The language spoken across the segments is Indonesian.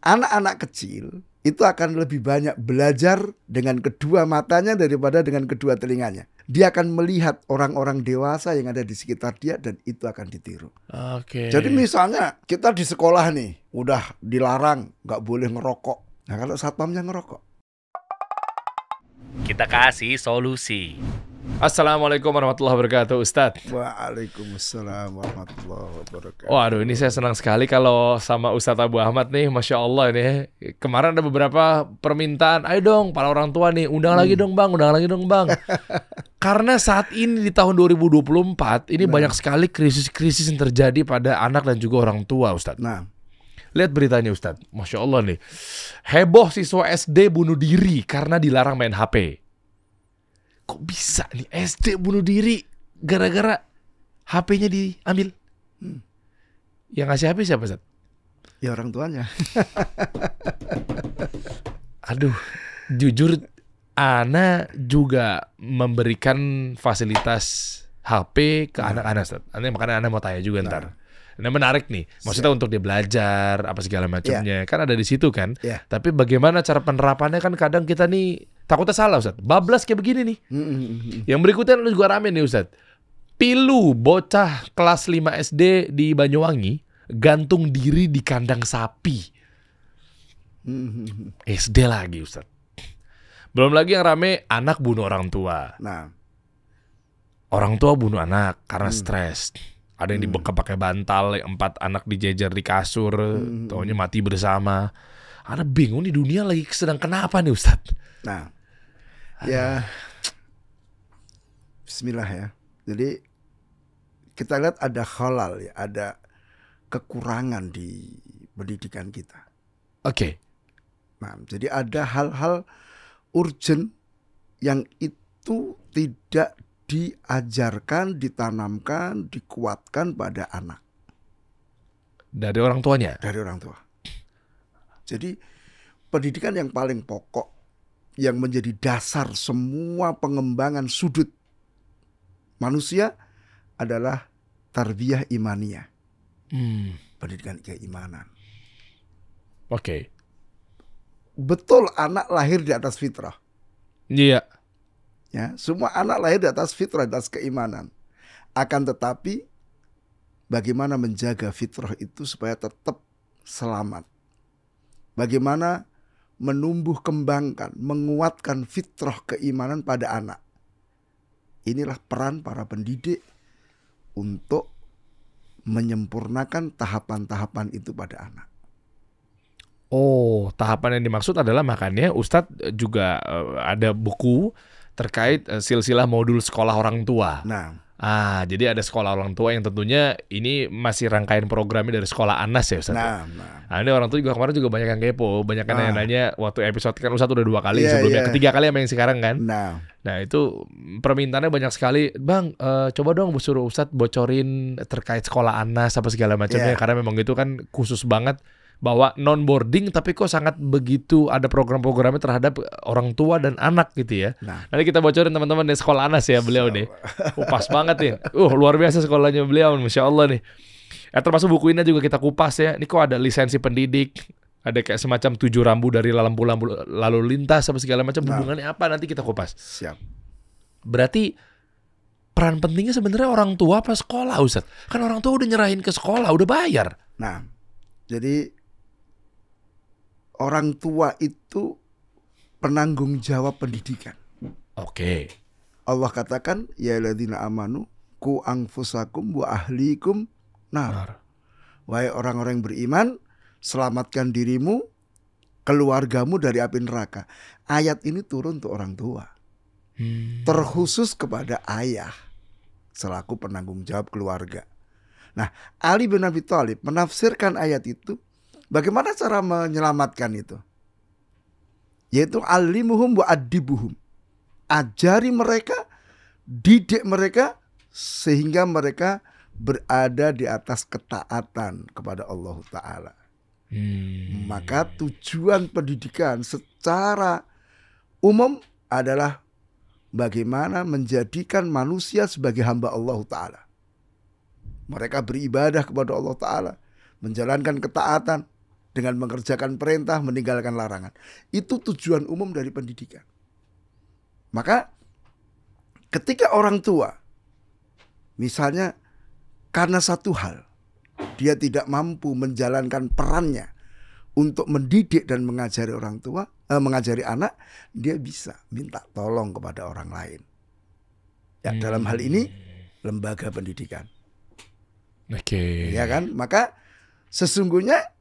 anak-anak kecil itu akan lebih banyak belajar dengan kedua matanya daripada dengan kedua telinganya. Dia akan melihat orang-orang dewasa yang ada di sekitar dia dan itu akan ditiru. Oke. Jadi misalnya kita di sekolah nih udah dilarang nggak boleh ngerokok. Nah kalau satpamnya ngerokok, Kita kasih solusi. Assalamualaikum warahmatullahi wabarakatuh, Ustadz. Waalaikumsalam warahmatullahi wabarakatuh. Waduh, ini saya senang sekali kalau sama Ustadz Abu Ahmad nih, Masya Allah ini. Kemarin ada beberapa permintaan, ayo dong para orang tua nih, undang lagi dong bang, undang lagi dong bang. Karena saat ini di tahun 2024, ini banyak sekali krisis-krisis yang terjadi pada anak dan juga orang tua, Ustadz. Nah, Lihat beritanya Ustadz, Masya Allah nih. Heboh siswa SD bunuh diri karena dilarang main HP. Kok bisa nih SD bunuh diri gara-gara HP-nya diambil? Yang ngasih HP siapa, Ustadz? ya orang tuanya. Aduh, jujur Ana juga memberikan fasilitas HP ke anak-anak, Ustadz. Makanya Ana mau tanya juga ntar. Ini menarik nih, maksudnya untuk dia belajar apa segala macamnya, kan ada di situ kan. Tapi bagaimana cara penerapannya kan kadang kita nih takutnya salah, Ustadz. Bablas kayak begini nih. Yang berikutnya lu juga rame nih, Ustadz. Pilu bocah kelas 5 SD di Banyuwangi gantung diri di kandang sapi. SD lagi, Ustadz. Belum lagi yang rame anak bunuh orang tua. Nah, Orang tua bunuh anak karena stres. Ada yang dibekap pakai bantal, 4 anak dijejer di kasur, taunya mati bersama. Ana bingung nih dunia lagi sedang kenapa nih, Ustadz? nah, ya, Bismillah ya. Jadi kita lihat ada halal ya, ada kekurangan di pendidikan kita. Oke. Nah, jadi ada hal-hal urgent yang itu tidak diajarkan, ditanamkan, dikuatkan pada anak. Dari orang tuanya? Dari orang tua. Jadi pendidikan yang paling pokok, yang menjadi dasar semua pengembangan sudut manusia adalah tarbiyah imaniyah. Pendidikan keimanan. Oke. Betul anak lahir di atas fitrah. Iya. Ya, semua anak lahir di atas fitrah, di atas keimanan. Akan tetapi bagaimana menjaga fitrah itu supaya tetap selamat. Bagaimana menumbuh kembangkan, menguatkan fitrah keimanan pada anak. Inilah peran para pendidik untuk menyempurnakan tahapan-tahapan itu pada anak. Oh, tahapan yang dimaksud adalah makanya Ustadz juga ada buku terkait silsilah modul sekolah orang tua. Nah, Jadi ada sekolah orang tua yang tentunya ini masih rangkaian programnya dari sekolah Anas ya, Ustadz. nah. Ini orang tua juga kemarin juga banyak yang kepo, banyak yang nanya waktu episode kan Ustadz udah 2 kali Iya, sebelumnya, iya. ketiga kali sama yang sekarang kan. Nah, Itu permintaannya banyak sekali, Bang, coba dong suruh Ustadz bocorin terkait sekolah Anas apa segala macamnya, karena memang itu kan khusus banget bahwa non boarding tapi kok sangat begitu ada program-programnya terhadap orang tua dan anak gitu ya. Nanti kita bocorin teman-teman di sekolah Anas ya beliau nih. Pas banget nih. Luar biasa sekolahnya beliau, Masya Allah nih. Termasuk buku ini juga kita kupas ya. Ini kok ada lisensi pendidik, ada kayak semacam 7 rambu dari lampu-lampu lalu lintas apa segala macam, hubungannya apa nanti kita kupas. siap. Berarti peran pentingnya sebenarnya orang tua apa sekolah, Ustadz? Kan orang tua udah nyerahin ke sekolah, udah bayar. Nah, jadi orang tua itu penanggung jawab pendidikan. Oke. Allah katakan, ya alladzina amanu qu anfusakum wa ahlikum nar. Wahai orang-orang yang beriman, selamatkan dirimu, keluargamu dari api neraka. Ayat ini turun untuk orang tua. Terkhusus kepada ayah selaku penanggung jawab keluarga. Nah, Ali bin Abi Thalib menafsirkan ayat itu. Bagaimana cara menyelamatkan itu? Yaitu alimuhum wa adibuhum. Ajari mereka, didik mereka sehingga mereka berada di atas ketaatan kepada Allah Ta'ala. Maka tujuan pendidikan secara umum adalah bagaimana menjadikan manusia sebagai hamba Allah Ta'ala. Mereka beribadah kepada Allah Ta'ala, menjalankan ketaatan. dengan mengerjakan perintah, meninggalkan larangan. Itu tujuan umum dari pendidikan. Maka ketika orang tua misalnya karena satu hal dia tidak mampu menjalankan perannya untuk mendidik dan mengajari mengajari anak, dia bisa minta tolong kepada orang lain. Ya, dalam hal ini lembaga pendidikan. Oke. Ya kan? Maka sesungguhnya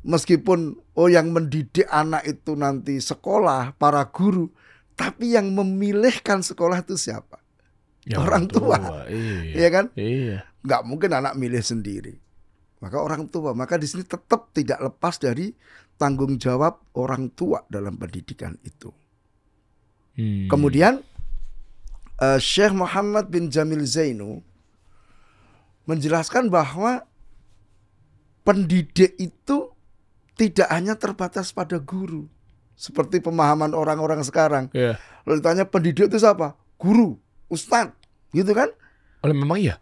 meskipun yang mendidik anak itu nanti sekolah, para guru, tapi yang memilihkan sekolah itu siapa? Ya, orang tua. Iya kan? Iya. Nggak mungkin anak milih sendiri. Maka orang tua. Maka di sini tetap tidak lepas dari tanggung jawab orang tua dalam pendidikan itu. Kemudian Syekh Muhammad bin Jamil Zainu menjelaskan bahwa pendidik itu tidak hanya terbatas pada guru. Seperti pemahaman orang-orang sekarang. Yeah. Lalu ditanya pendidik itu siapa? Guru, ustadz, gitu kan? Oh, memang iya?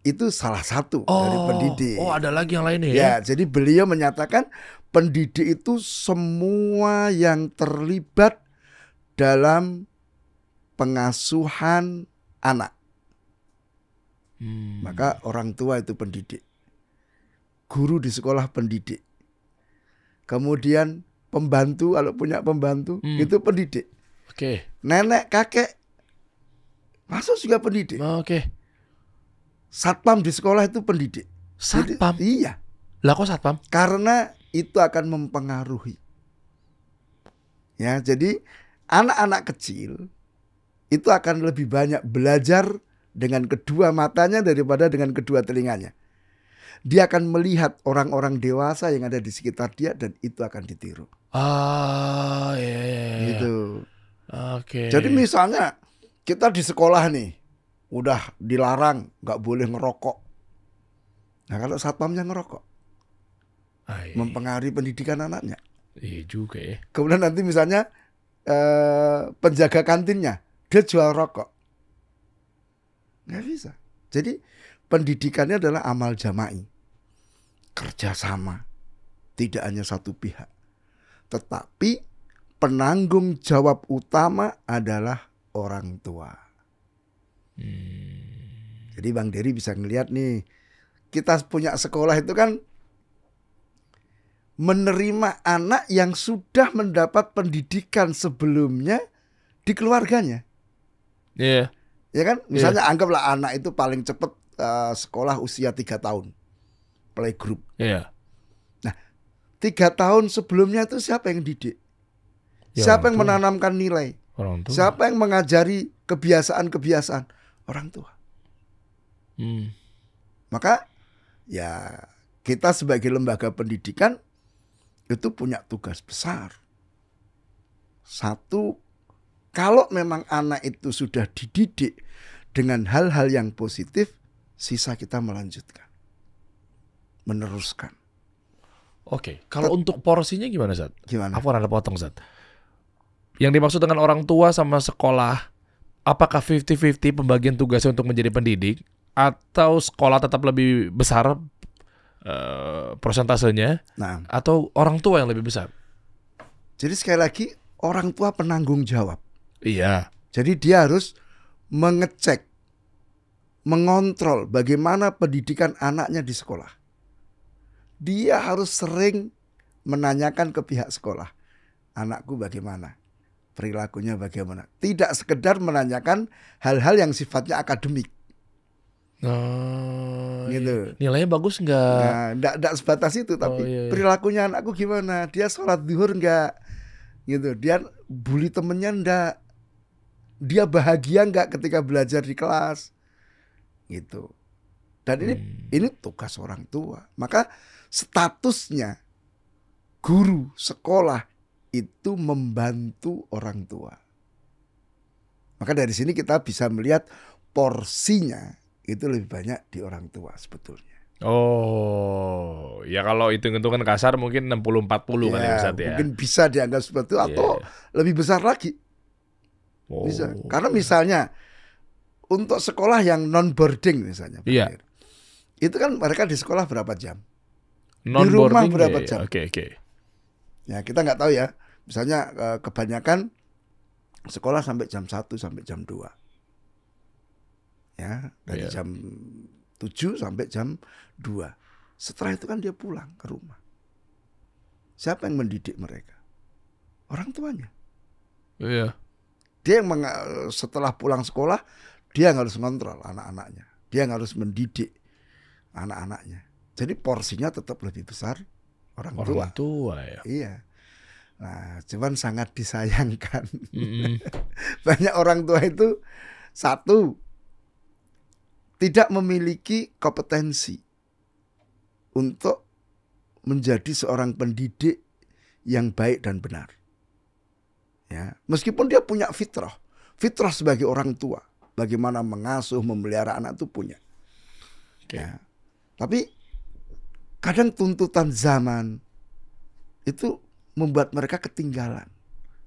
Itu salah satu dari pendidik. Oh, ada lagi yang lainnya ya? Ya, jadi beliau menyatakan pendidik itu semua yang terlibat dalam pengasuhan anak. Maka orang tua itu pendidik. Guru di sekolah pendidik. Kemudian pembantu, kalau punya pembantu, itu pendidik. Oke. Nenek, kakek, masuk juga pendidik. Oke. Satpam di sekolah itu pendidik. Satpam? Jadi, iya. Lah kok satpam? Karena itu akan mempengaruhi. Ya, jadi anak-anak kecil itu akan lebih banyak belajar dengan kedua matanya daripada dengan kedua telinganya. Dia akan melihat orang-orang dewasa yang ada di sekitar dia dan itu akan ditiru. Iya. Gitu. Oke. Jadi misalnya kita di sekolah nih udah dilarang nggak boleh ngerokok. Nah kalau satpamnya ngerokok, mempengaruhi pendidikan anaknya. Iya juga ya. Kemudian nanti misalnya penjaga kantinnya dia jual rokok, nggak bisa. Jadi pendidikannya adalah amal jama'i, kerjasama, tidak hanya satu pihak. Tetapi penanggung jawab utama adalah orang tua. Jadi Bang Dery bisa ngelihat nih, kita punya sekolah itu kan menerima anak yang sudah mendapat pendidikan sebelumnya di keluarganya. Iya. Ya kan? Misalnya anggaplah anak itu paling cepat sekolah usia 3 tahun. Playgroup. Iya. Nah, 3 tahun sebelumnya itu siapa yang didik? Ya, siapa yang menanamkan nilai? Orang tua. Siapa yang mengajari kebiasaan-kebiasaan? Orang tua. Maka ya kita sebagai lembaga pendidikan itu punya tugas besar. Satu, kalau memang anak itu sudah dididik dengan hal-hal yang positif, sisa kita melanjutkan, meneruskan. Oke, kalau untuk porsinya gimana, Zat? Gimana? Aku ada potong, Zat. Yang dimaksud dengan orang tua sama sekolah, apakah 50-50 pembagian tugasnya untuk menjadi pendidik, atau sekolah tetap lebih besar persentasenya, atau orang tua yang lebih besar? Jadi sekali lagi, orang tua penanggung jawab. Iya. Jadi dia harus mengecek, mengontrol bagaimana pendidikan anaknya di sekolah. Dia harus sering menanyakan ke pihak sekolah, anakku bagaimana, perilakunya bagaimana. Tidak sekedar menanyakan hal-hal yang sifatnya akademik. Gitu. Nilainya bagus nggak? Nah, enggak sebatas itu, tapi perilakunya anakku gimana? Dia sholat zuhur nggak? Gitu. Dia bully temennya enggak? Dia bahagia nggak ketika belajar di kelas? Gitu. Dan ini tugas orang tua. Maka statusnya guru sekolah itu membantu orang tua. Maka dari sini kita bisa melihat porsinya itu lebih banyak di orang tua sebetulnya. Oh, ya kalau hitung-hitungan kasar mungkin 60-40 kali ya, Ustaz ya. Mungkin bisa dianggap seperti itu atau lebih besar lagi. Bisa. Karena misalnya untuk sekolah yang non boarding misalnya, itu kan mereka di sekolah berapa jam? di rumah berapa jam? Oke. Ya kita nggak tahu ya. Misalnya kebanyakan sekolah sampai jam 1 sampai jam 2. Ya, dari jam 7 sampai jam 2. Setelah itu kan dia pulang ke rumah. Siapa yang mendidik mereka? Orang tuanya. Iya. Dia yang setelah pulang sekolah, dia yang harus ngontrol anak-anaknya. Dia yang harus mendidik anak-anaknya. Jadi porsinya tetap lebih besar orang tua. Orang tua ya. Iya. Nah, cuman sangat disayangkan. Banyak orang tua itu satu, tidak memiliki kompetensi untuk menjadi seorang pendidik yang baik dan benar. Ya, meskipun dia punya fitrah sebagai orang tua, bagaimana mengasuh, memelihara anak itu punya. Ya, tapi kadang tuntutan zaman itu membuat mereka ketinggalan,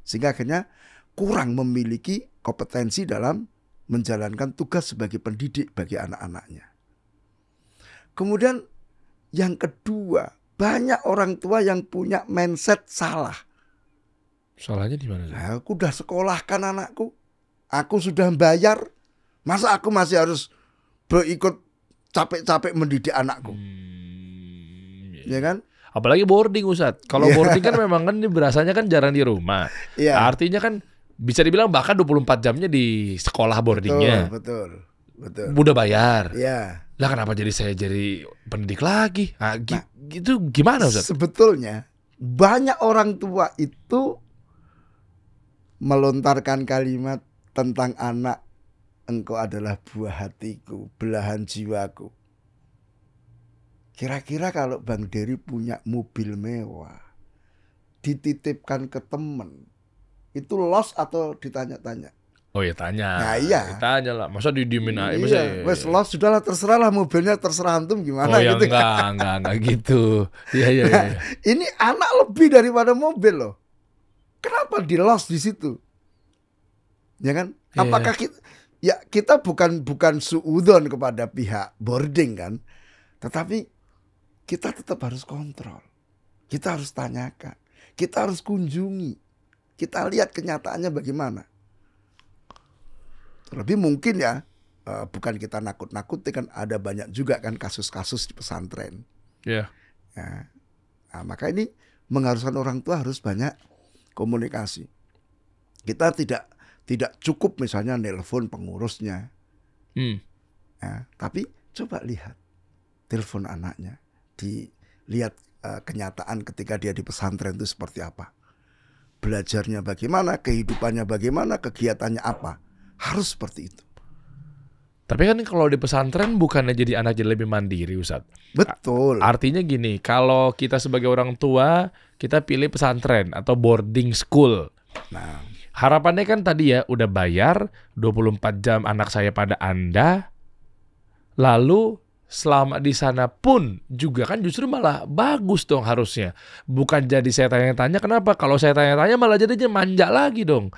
sehingga akhirnya kurang memiliki kompetensi dalam menjalankan tugas sebagai pendidik bagi anak-anaknya. Kemudian yang kedua, banyak orang tua yang punya mindset salah. Salahnya di mana? Nah, aku udah sekolahkan anakku, aku sudah bayar, masa aku masih harus berikut capek-capek mendidik anakku? Ya kan? Apalagi boarding, Ustadz. Kalau boarding kan memang kan berasanya kan jarang di rumah. Artinya kan bisa dibilang bahkan 24 jamnya di sekolah boardingnya. Betul. Udah bayar. Iya. Lah kenapa saya jadi pendidik lagi? Gitu gimana, Ustadz? Sebetulnya banyak orang tua itu melontarkan kalimat tentang anak, engkau adalah buah hatiku, belahan jiwaku. Kira-kira kalau Bang Dery punya mobil mewah, dititipkan ke temen, itu loss atau ditanya-tanya? Oh ya tanya. Nah iya. Tanya lah. Masa didiemin aja? Iya. Wes loss sudahlah, terserah lah mobilnya, terserah antum gimana gitu. Enggak gitu. Iya. Nah, ini anak lebih daripada mobil loh. Kenapa di loss di situ? Ya kan? Apakah kita bukan suudzon kepada pihak boarding kan? Tetapi kita tetap harus kontrol. Kita harus tanyakan. Kita harus kunjungi. Kita lihat kenyataannya bagaimana. Terlebih mungkin ya, bukan kita nakut-nakuti kan, ada banyak juga kan kasus-kasus di pesantren. Iya. Ya. Nah, maka ini mengharuskan orang tua harus banyak komunikasi. Kita tidak cukup misalnya nelpon pengurusnya. Ya, tapi coba lihat telepon anaknya, dilihat kenyataan ketika dia di pesantren itu seperti apa. Belajarnya bagaimana, kehidupannya bagaimana, kegiatannya apa. Harus seperti itu. Tapi kan kalau di pesantren bukannya jadi anak jadi lebih mandiri, Ustadz. Betul. Artinya gini, kalau kita sebagai orang tua, kita pilih pesantren atau boarding school. Nah, harapannya kan tadi ya, udah bayar 24 jam anak saya pada Anda. Lalu selama di sana pun juga kan justru malah bagus dong harusnya. Bukan jadi saya tanya-tanya, kenapa? Kalau saya tanya-tanya malah jadinya manja lagi dong.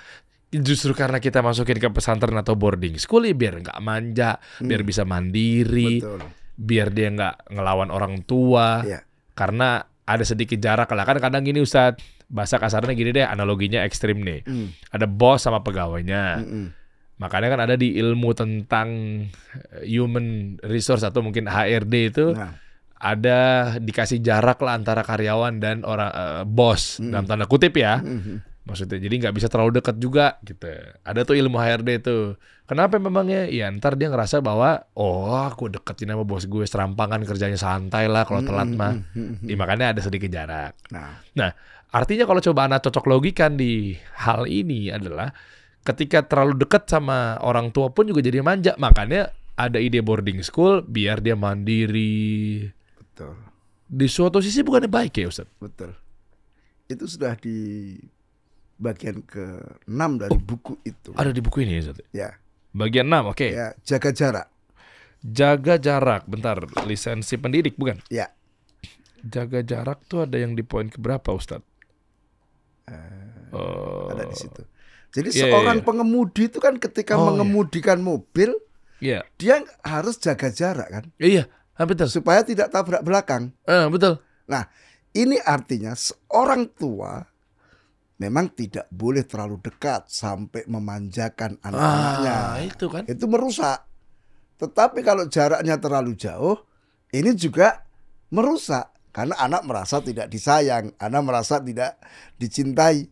Justru karena kita masukin ke pesantren atau boarding school ya biar nggak manja, biar bisa mandiri, betul. Biar dia nggak ngelawan orang tua. Ya. Karena ada sedikit jarak lah. Kan kadang gini Ustadz, bahasa kasarnya gini deh, analoginya ekstrim nih. Ada bos sama pegawainya. Makanya kan ada di ilmu tentang human resource atau mungkin HRD itu, ada dikasih jarak lah antara karyawan dan orang bos, dalam tanda kutip ya. Maksudnya jadi nggak bisa terlalu dekat juga gitu. Ada tuh ilmu HRD tuh. Kenapa memangnya? Ya ntar dia ngerasa bahwa aku deketin sama bos gue, serampangan kerjanya santai lah kalau telat mah. Makanya ada sedikit jarak. Nah, artinya kalau coba anak cocok logikan di hal ini adalah ketika terlalu dekat sama orang tua pun juga jadi manja. Makanya ada ide boarding school biar dia mandiri. Betul. Di suatu sisi bukannya baik ya Ustaz? Betul. Itu sudah di bagian ke-6 dari buku itu. Ada di buku ini Ustaz? Ya. Bagian 6, oke. Ya, jaga jarak. Jaga jarak, bentar, lisensi pendidik bukan? Ya. Jaga jarak tuh ada yang di poin keberapa Ustaz? Ada di situ. Jadi seorang pengemudi itu kan ketika mengemudikan mobil, dia harus jaga jarak kan? Iya, betul. Supaya tidak tabrak belakang. Betul. Nah, ini artinya seorang tua memang tidak boleh terlalu dekat sampai memanjakan anak-anaknya. Itu kan. Itu merusak. Tetapi kalau jaraknya terlalu jauh, ini juga merusak. Karena anak merasa tidak disayang, anak merasa tidak dicintai.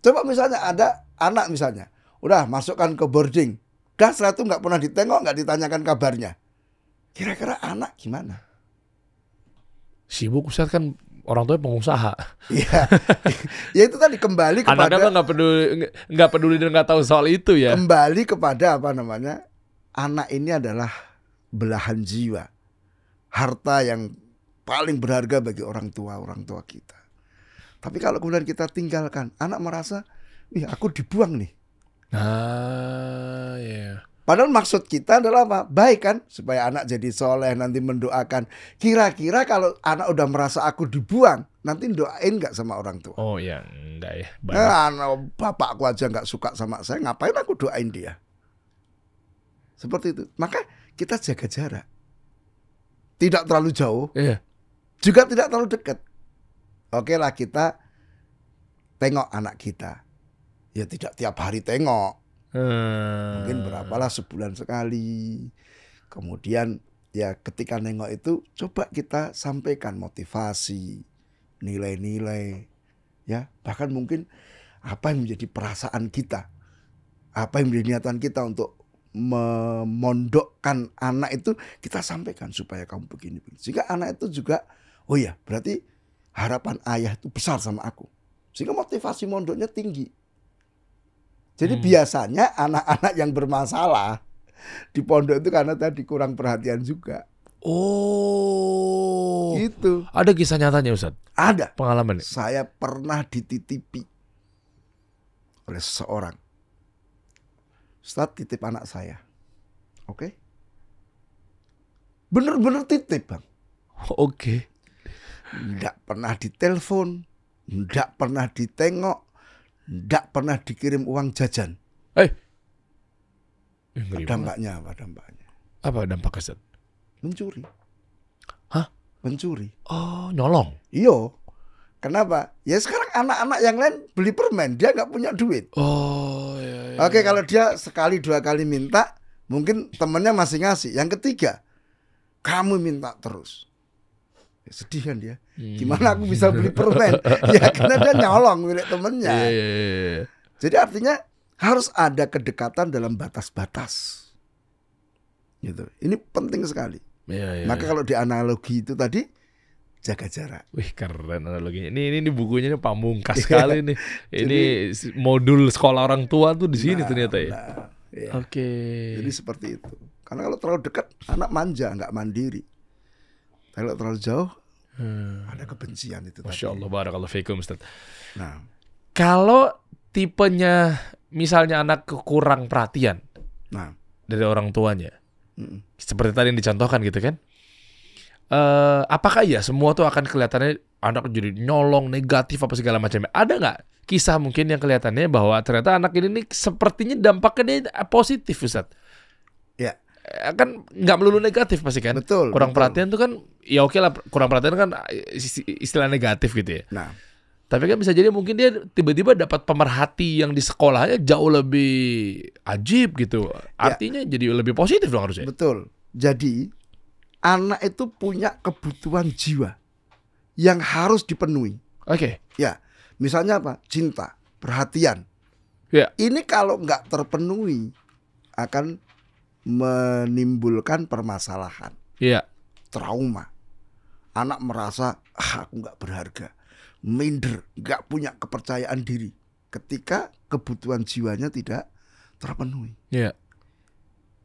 Coba misalnya ada anak misalnya, udah masukkan ke boarding, udah setelah itu nggak pernah ditengok, nggak ditanyakan kabarnya. Kira-kira anak gimana? Sibuk Ustaz, kan orang tua pengusaha. Iya, ya itu tadi kembali kepada Anaknya nggak peduli dan nggak tahu soal itu ya. kembali kepada apa namanya, anak ini adalah belahan jiwa, harta yang paling berharga bagi orang tua kita. Tapi kalau kemudian kita tinggalkan, anak merasa, wih aku dibuang nih. Nah, ya. Padahal maksud kita adalah apa? Baik kan? Supaya anak jadi soleh, nanti mendoakan. Kira-kira kalau anak udah merasa aku dibuang, nanti doain gak sama orang tua? Oh ya, enggak ya. Nah, bapakku aja gak suka sama saya, ngapain aku doain dia? Seperti itu. Maka kita jaga jarak. Tidak terlalu jauh, Iya. juga tidak terlalu dekat. Oke lah, kita tengok anak kita. Ya tidak tiap hari tengok. Mungkin berapalah sebulan sekali. Kemudian ya ketika nengok itu coba kita sampaikan motivasi, nilai-nilai, ya bahkan mungkin apa yang menjadi perasaan kita, apa yang menjadi niatan kita untuk memondokkan anak itu kita sampaikan supaya kamu begini. Sehingga anak itu juga, oh ya berarti harapan ayah itu besar sama aku. Sehingga motivasi mondoknya tinggi. Jadi biasanya anak-anak yang bermasalah di pondok itu karena tadi kurang perhatian juga. Oh. Gitu. Ada kisah nyatanya Ustaz? Ada. Pengalaman. Saya pernah dititipi oleh seseorang. Ustaz, titip anak saya. Oke? Bener-bener titip, Bang. Oke. Nggak pernah ditelepon, nggak pernah ditengok, nggak pernah dikirim uang jajan. Dampaknya apa dampaknya? Apa dampak Ustaz? Mencuri. Hah? Mencuri. Oh, nyolong. Iya. Kenapa? Ya sekarang anak-anak yang lain beli permen, dia nggak punya duit. Oh, ya. Oke, kalau dia sekali dua kali minta, mungkin temennya masih ngasih. Yang ketiga, kamu minta terus. Ya, sedih kan dia. Gimana aku bisa beli permen? Ya karena dia nyolong milik temennya. Iya. Jadi artinya harus ada kedekatan dalam batas-batas. Gitu. Ini penting sekali. Iya. Maka kalau di analogi itu tadi, jaga jarak. Wih, keren analoginya. Ini bukunya ini pamungkas sekali nih. Ini modul sekolah orang tua tuh di sini ternyata ya. Ya. Oke. Jadi seperti itu. Karena kalau terlalu dekat, anak manja, nggak mandiri. Kalau terlalu jauh, ada kebencian itu. Masya Allah, barakallahu fikum Ustaz. Nah, kalau tipenya misalnya anak kurang perhatian dari orang tuanya, seperti tadi yang dicontohkan gitu kan, apakah ya semua tuh akan kelihatannya anak jadi nyolong, negatif apa segala macamnya? Ada nggak kisah mungkin yang kelihatannya bahwa ternyata anak ini nih sepertinya dampaknya positif Ustaz? ya. Kan nggak melulu negatif pasti kan? Betul. Kurang perhatian tuh kan, ya oke lah, kurang perhatian kan istilah negatif gitu ya. Nah, tapi kan bisa jadi mungkin dia tiba-tiba dapat pemerhati yang di sekolahnya jauh lebih ajib gitu. Artinya jadi lebih positif dong harusnya. betul. Jadi anak itu punya kebutuhan jiwa yang harus dipenuhi. Oke. Ya, misalnya apa? Cinta, perhatian. Ya. Ini kalau nggak terpenuhi akan menimbulkan permasalahan. Iya. Trauma. Anak merasa aku nggak berharga, minder, nggak punya kepercayaan diri ketika kebutuhan jiwanya tidak terpenuhi. Iya.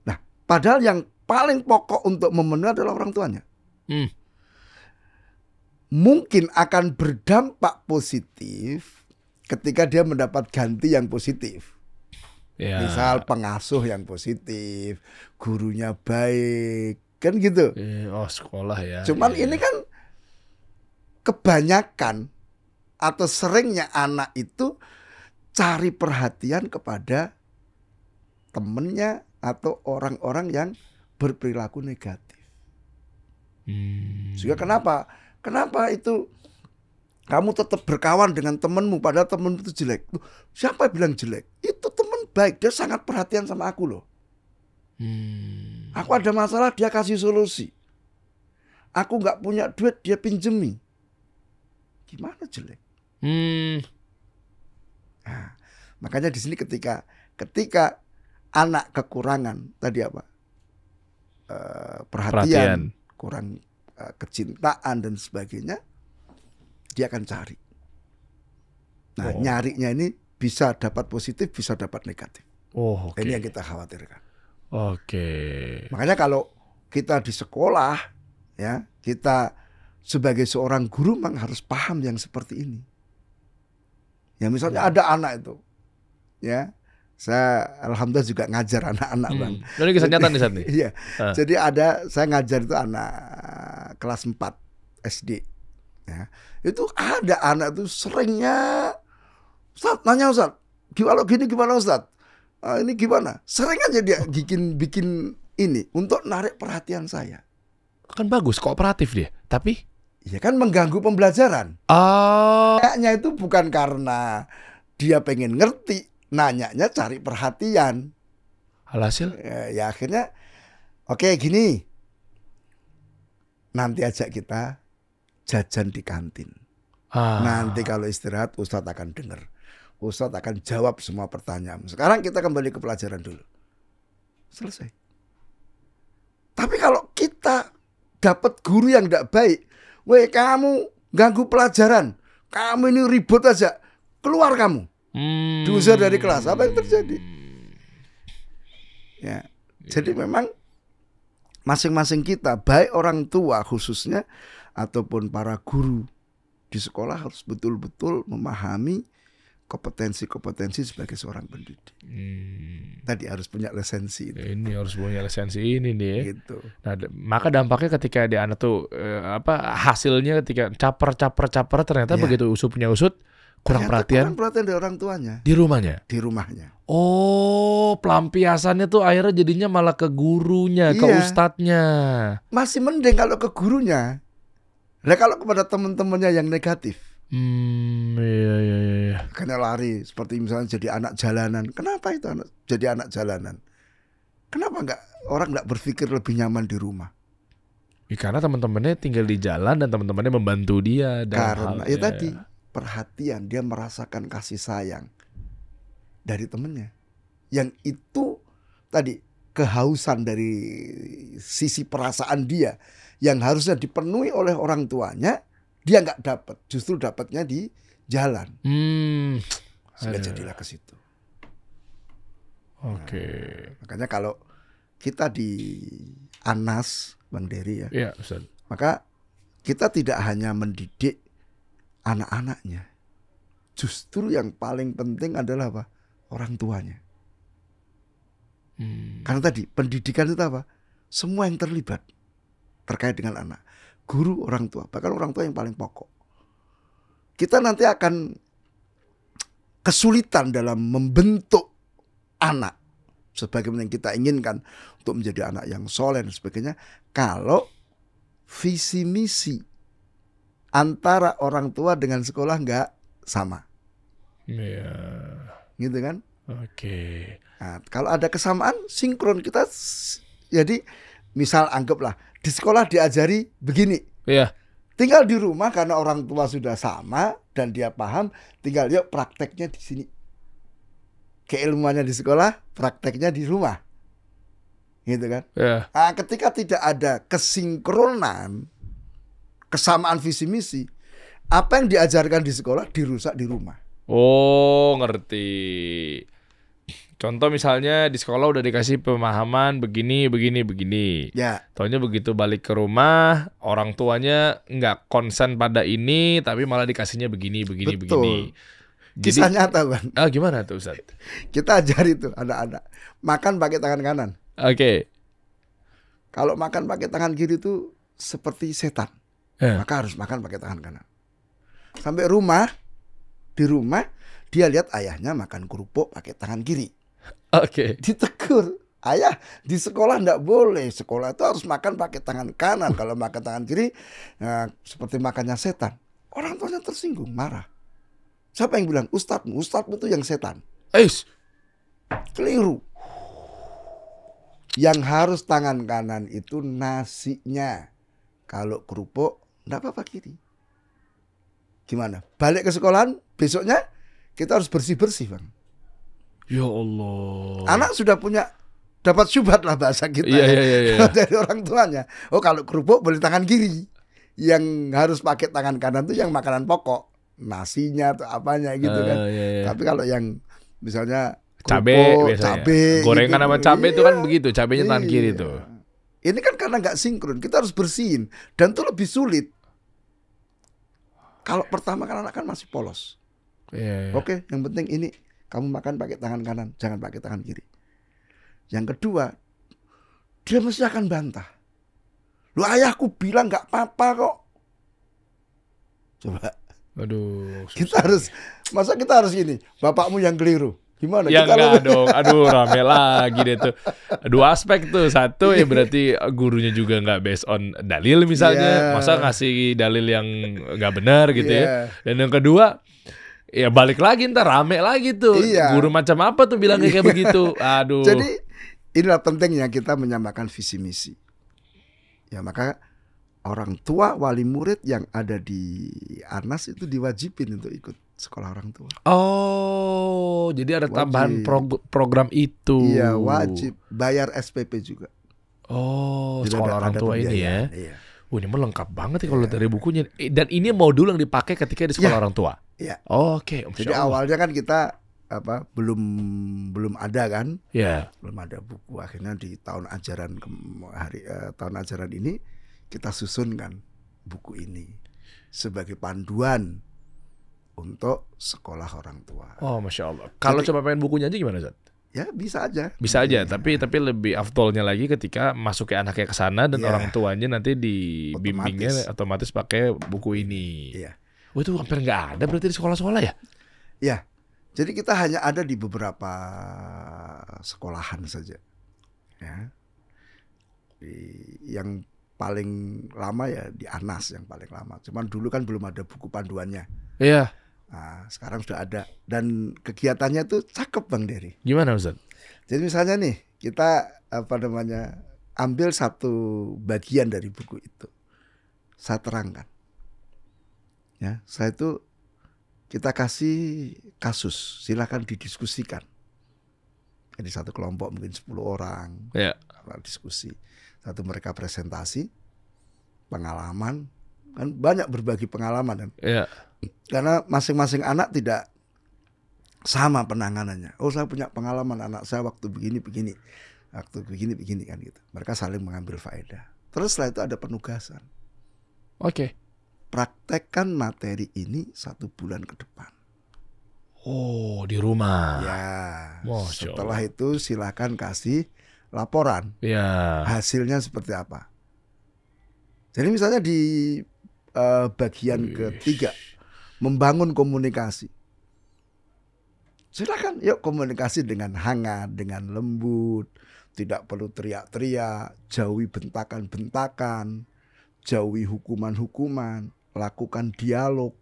Nah, padahal yang paling pokok untuk memenuhi adalah orang tuanya. Mungkin akan berdampak positif ketika dia mendapat ganti yang positif. Ya. Misal pengasuh yang positif, gurunya baik, kan gitu. Oh, sekolah ya. Cuman ini kan kebanyakan atau seringnya anak itu cari perhatian kepada temennya atau orang-orang yang berperilaku negatif. Sehingga kenapa? Kenapa itu kamu tetap berkawan dengan temenmu padahal temenmu itu jelek? Siapa yang bilang jelek? Itu teman baik, dia sangat perhatian sama aku loh. Aku ada masalah, dia kasih solusi. Aku nggak punya duit, dia pinjemi. Gimana jelek? Nah, makanya di sini ketika anak kekurangan tadi apa? Perhatian, kurang kecintaan dan sebagainya, dia akan cari. Nah, nyarinya ini bisa dapat positif, bisa dapat negatif. Ini yang kita khawatirkan. Makanya kalau kita di sekolah, ya, kita sebagai seorang guru memang harus paham yang seperti ini. Ya, misalnya ada anak itu, ya, saya alhamdulillah juga ngajar anak-anak, Bang. Ini kisah nyata nih saat nih. Iya. Jadi saya ngajar itu anak kelas 4 SD. Ya. Itu ada anak itu seringnya, Ustaz, nanya Ustaz, kalau gini gimana Ustaz? Ini gimana? Sering aja dia bikin ini untuk narik perhatian saya. Kan bagus, kooperatif dia. Tapi ya kan mengganggu pembelajaran. Nanyanya itu bukan karena dia pengen ngerti, nanyanya cari perhatian. Alhasil? Ya akhirnya, oke, gini, nanti ajak kita jajan di kantin. Nanti kalau istirahat Ustadz akan dengar. Ustadz akan jawab semua pertanyaan. Sekarang kita kembali ke pelajaran dulu. Selesai. Tapi kalau kita dapat guru yang tidak baik, weh kamu ganggu pelajaran, kamu ini ribut aja, keluar kamu, diusir dari kelas, apa yang terjadi? Ya, jadi memang masing-masing kita, baik orang tua khususnya ataupun para guru di sekolah harus betul-betul memahami kompetensi-kompetensi sebagai seorang pendidik. Tadi harus punya lisensi itu. Ini harus punya lisensi ini nih. Gitu. Nah, maka dampaknya ketika di anak tuh hasilnya ketika caper ternyata begitu usupnya usut kurang perhatian. Kurang perhatian dari orang tuanya. Di rumahnya. Di rumahnya. Oh, pelampiasannya tuh akhirnya jadinya malah ke gurunya, ke ustadznya. Masih mending kalau ke gurunya. Nah kalau kepada teman-temannya yang negatif. Iya. Karena lari seperti misalnya jadi anak jalanan. Kenapa itu jadi anak jalanan? Kenapa orang nggak berpikir lebih nyaman di rumah? Ya, karena teman-temannya tinggal di jalan dan teman-temannya membantu dia. Karena tadi perhatian, dia merasakan kasih sayang dari temannya. Yang itu tadi kehausan dari sisi perasaan dia yang harusnya dipenuhi oleh orang tuanya, dia nggak dapat, justru dapatnya di jalan. Sehingga jadilah ke situ. Oke. Makanya kalau kita di Anas, Bang Dery ya. Iya, Ustaz. Maka kita tidak hanya mendidik anak-anaknya. Justru yang paling penting adalah apa? Orang tuanya. Karena tadi pendidikan itu apa? Semua yang terlibat terkait dengan anak. Guru, orang tua, bahkan orang tua yang paling pokok. Kita nanti akan kesulitan dalam membentuk anak sebagaimana yang kita inginkan untuk menjadi anak yang soleh dan sebagainya, kalau visi misi antara orang tua dengan sekolah nggak sama. Iya. Gitu kan? Oke. Nah, kalau ada kesamaan, sinkron kita. Jadi misal anggaplah di sekolah diajari begini. Iya. Tinggal di rumah karena orang tua sudah sama dan dia paham, tinggal yuk prakteknya di sini. Keilmuannya di sekolah, prakteknya di rumah. Gitu kan? Iya. Nah, ketika tidak ada kesinkronan, kesamaan visi misi, apa yang diajarkan di sekolah dirusak di rumah. Oh, ngerti. Contoh misalnya di sekolah udah dikasih pemahaman begini. Ya. Taunya begitu balik ke rumah, orang tuanya nggak konsen pada ini, tapi malah dikasihnya begini. Betul. Kisah nyata, Bang. Gimana tuh, Ustaz? Kita ajari tuh anak-anak makan pakai tangan kanan. Oke. Kalau makan pakai tangan kiri itu seperti setan. Maka harus makan pakai tangan kanan. Sampai di rumah dia lihat ayahnya makan kerupuk pakai tangan kiri. Oke. Ditegur, Ayah, di sekolah nggak boleh. Sekolah itu harus makan pakai tangan kanan. Kalau makan tangan kiri, seperti makannya setan. Orang tuanya tersinggung, marah. Siapa yang bilang? Ustadzmu. Ustadzmu itu yang setan. Keliru. Yang harus tangan kanan itu nasinya. Kalau kerupuk, nggak apa-apa kiri. Gimana? Balik ke sekolahan, besoknya kita harus bersih-bersih, Bang. Ya Allah. Anak sudah dapat syubhat lah bahasa kita Iya. dari orang tuanya. Oh, kalau kerupuk boleh tangan kiri. Yang harus pakai tangan kanan tuh yang makanan pokok, nasinya atau apanya gitu kan. Iya. Tapi kalau yang misalnya cabe, gitu. Gorengan sama cabe itu kan begitu, cabenya tangan kiri tuh. Ini kan karena nggak sinkron, kita harus bersihin dan itu lebih sulit. Kalau pertama kan anak kan masih polos. Iya. Oke, yang penting ini kamu makan pakai tangan kanan, jangan pakai tangan kiri. Yang kedua, dia mesti akan bantah. Lu ayahku bilang nggak apa-apa kok. Coba. Aduh. Masa kita harus gini, bapakmu yang keliru. Gimana? Ya enggak dong. Aduh, rame lagi deh tuh. Dua aspek tuh. Satu ya berarti gurunya juga nggak based on dalil misalnya. Masa ngasih dalil yang nggak benar gitu ya. Dan yang kedua, ya balik lagi ntar rame lagi tuh. Guru macam apa tuh bilangnya kayak begitu. Aduh. Jadi inilah pentingnya kita menyamakan visi misi. Ya maka orang tua wali murid yang ada di Anas itu diwajibin untuk ikut sekolah orang tua. Oh, jadi ada tambahan program itu. Iya, wajib bayar SPP juga. Oh, jadi sekolah orang tua ini ya. Iya. Ini mah lengkap banget ya kalau dari bukunya. Dan ini modul yang dipakai ketika di sekolah orang tua. Iya. Oke. Jadi awalnya kan kita belum ada kan? Iya. Belum ada buku. Akhirnya di tahun ajaran tahun ajaran ini kita susunkan buku ini sebagai panduan untuk sekolah orang tua. Oh, Masya Allah. Kalau coba pengen bukunya aja gimana, Zat? Ya bisa aja. Bisa aja, tapi lebih afdolnya lagi ketika masuknya anaknya ke sana dan orang tuanya nanti dibimbingnya otomatis pakai buku ini. Iya. Oh, itu hampir nggak ada berarti di sekolah-sekolah ya? Iya. Jadi kita hanya ada di beberapa sekolahan saja. Ya. Yang paling lama ya di Anas yang paling lama. Cuman dulu kan belum ada buku panduannya. Iya. Nah, sekarang sudah ada dan kegiatannya tuh cakep Bang Dery. Gimana Ustaz? Jadi misalnya nih kita ambil satu bagian dari buku itu, saya terangkan. Ya, kita kasih kasus, silakan didiskusikan. Jadi satu kelompok mungkin 10 orang, diskusi. Satu mereka presentasi pengalaman, kan banyak berbagi pengalaman kan. Iya. Karena masing-masing anak tidak sama penanganannya. Oh, saya punya pengalaman anak saya waktu begini, waktu begini kan gitu. Mereka saling mengambil faedah. Terus setelah itu ada penugasan. Oke. Praktekkan materi ini 1 bulan ke depan. Oh, di rumah. Ya. Masya Setelah Allah. itu silakan kasih laporan. Ya. Hasilnya seperti apa. Jadi misalnya di bagian ketiga, membangun komunikasi. Silakan, yuk komunikasi dengan hangat, dengan lembut, tidak perlu teriak-teriak, jauhi bentakan-bentakan, jauhi hukuman-hukuman, lakukan dialog.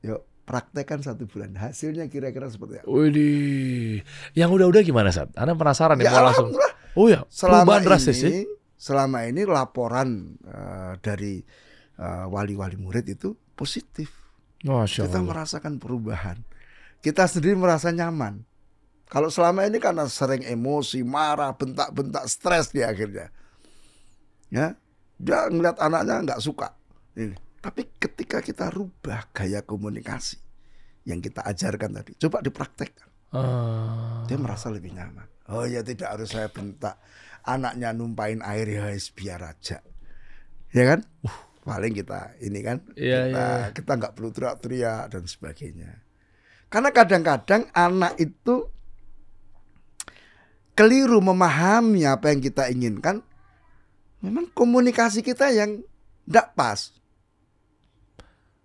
Yuk praktekkan 1 bulan. Hasilnya kira-kira seperti apa? Widih. Yang udah-udah gimana, Sat? Anda penasaran ya, mau langsung. Oh ya, perubahan drastis ya. Selama ini laporan dari wali-wali murid itu positif. Masya Kita Allah. merasakan perubahan. Kita sendiri merasa nyaman. Kalau selama ini karena sering emosi, marah, bentak-bentak, stres dia akhirnya. Ya, dia ngeliat anaknya nggak suka. Ini. Tapi ketika kita rubah gaya komunikasi yang kita ajarkan tadi, coba dipraktekkan. Dia merasa lebih nyaman. Oh ya, tidak harus saya bentak. Anaknya numpain air, ya biar aja. Ya kan? Paling kita ini kan, kita nggak perlu teriak-teriak dan sebagainya. Karena kadang-kadang anak itu keliru memahami apa yang kita inginkan. Memang komunikasi kita yang nggak pas.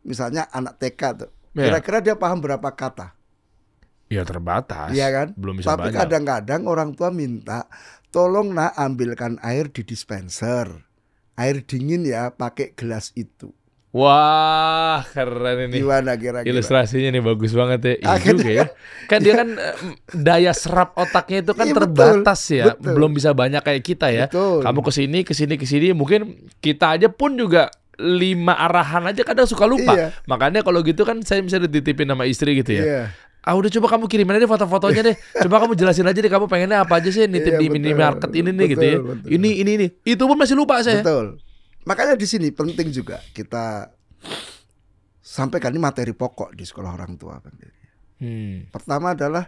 Misalnya anak TK tuh, kira-kira dia paham berapa kata? Ya terbatas. Iya kan? Belum bisa Tapi banyak. kadang-kadang orang tua minta, tolong nak ambilkan air di dispenser. Air dingin ya, pakai gelas itu. Wah, keren ini. Gimana kira-kira? Ilustrasinya nih bagus banget ya. Iya Akhirnya- juga ya. Kan dia kan daya serap otaknya itu kan Iya, betul, terbatas ya. betul. Belum bisa banyak kayak kita ya. Betul. Kamu kesini. Mungkin kita aja pun juga 5 arahan aja kadang suka lupa. Iya. Makanya kalau gitu kan saya bisa dititipin sama istri gitu ya. Iya. Udah coba kamu kirimin aja foto-fotonya deh. Coba kamu jelasin aja deh kamu pengennya apa aja sih nitip Iya, di betul. minimarket ini nih gitu ya. Betul. Ini. Itu pun masih lupa saya. Betul. Makanya di sini penting juga kita sampaikan ini materi pokok di sekolah orang tua. Pertama adalah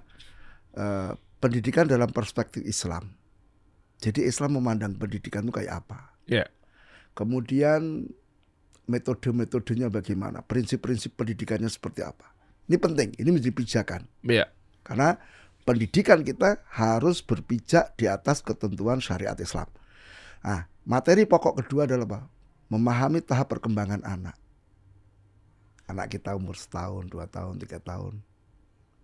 pendidikan dalam perspektif Islam. Jadi Islam memandang pendidikan itu kayak apa. Iya. Kemudian metode-metodenya bagaimana, prinsip-prinsip pendidikannya seperti apa. Ini penting, ini menjadi pijakan. Iya. Karena pendidikan kita harus berpijak di atas ketentuan syariat Islam. Nah, materi pokok kedua adalah apa? Memahami tahap perkembangan anak. Anak kita umur 1 tahun, 2 tahun, 3 tahun.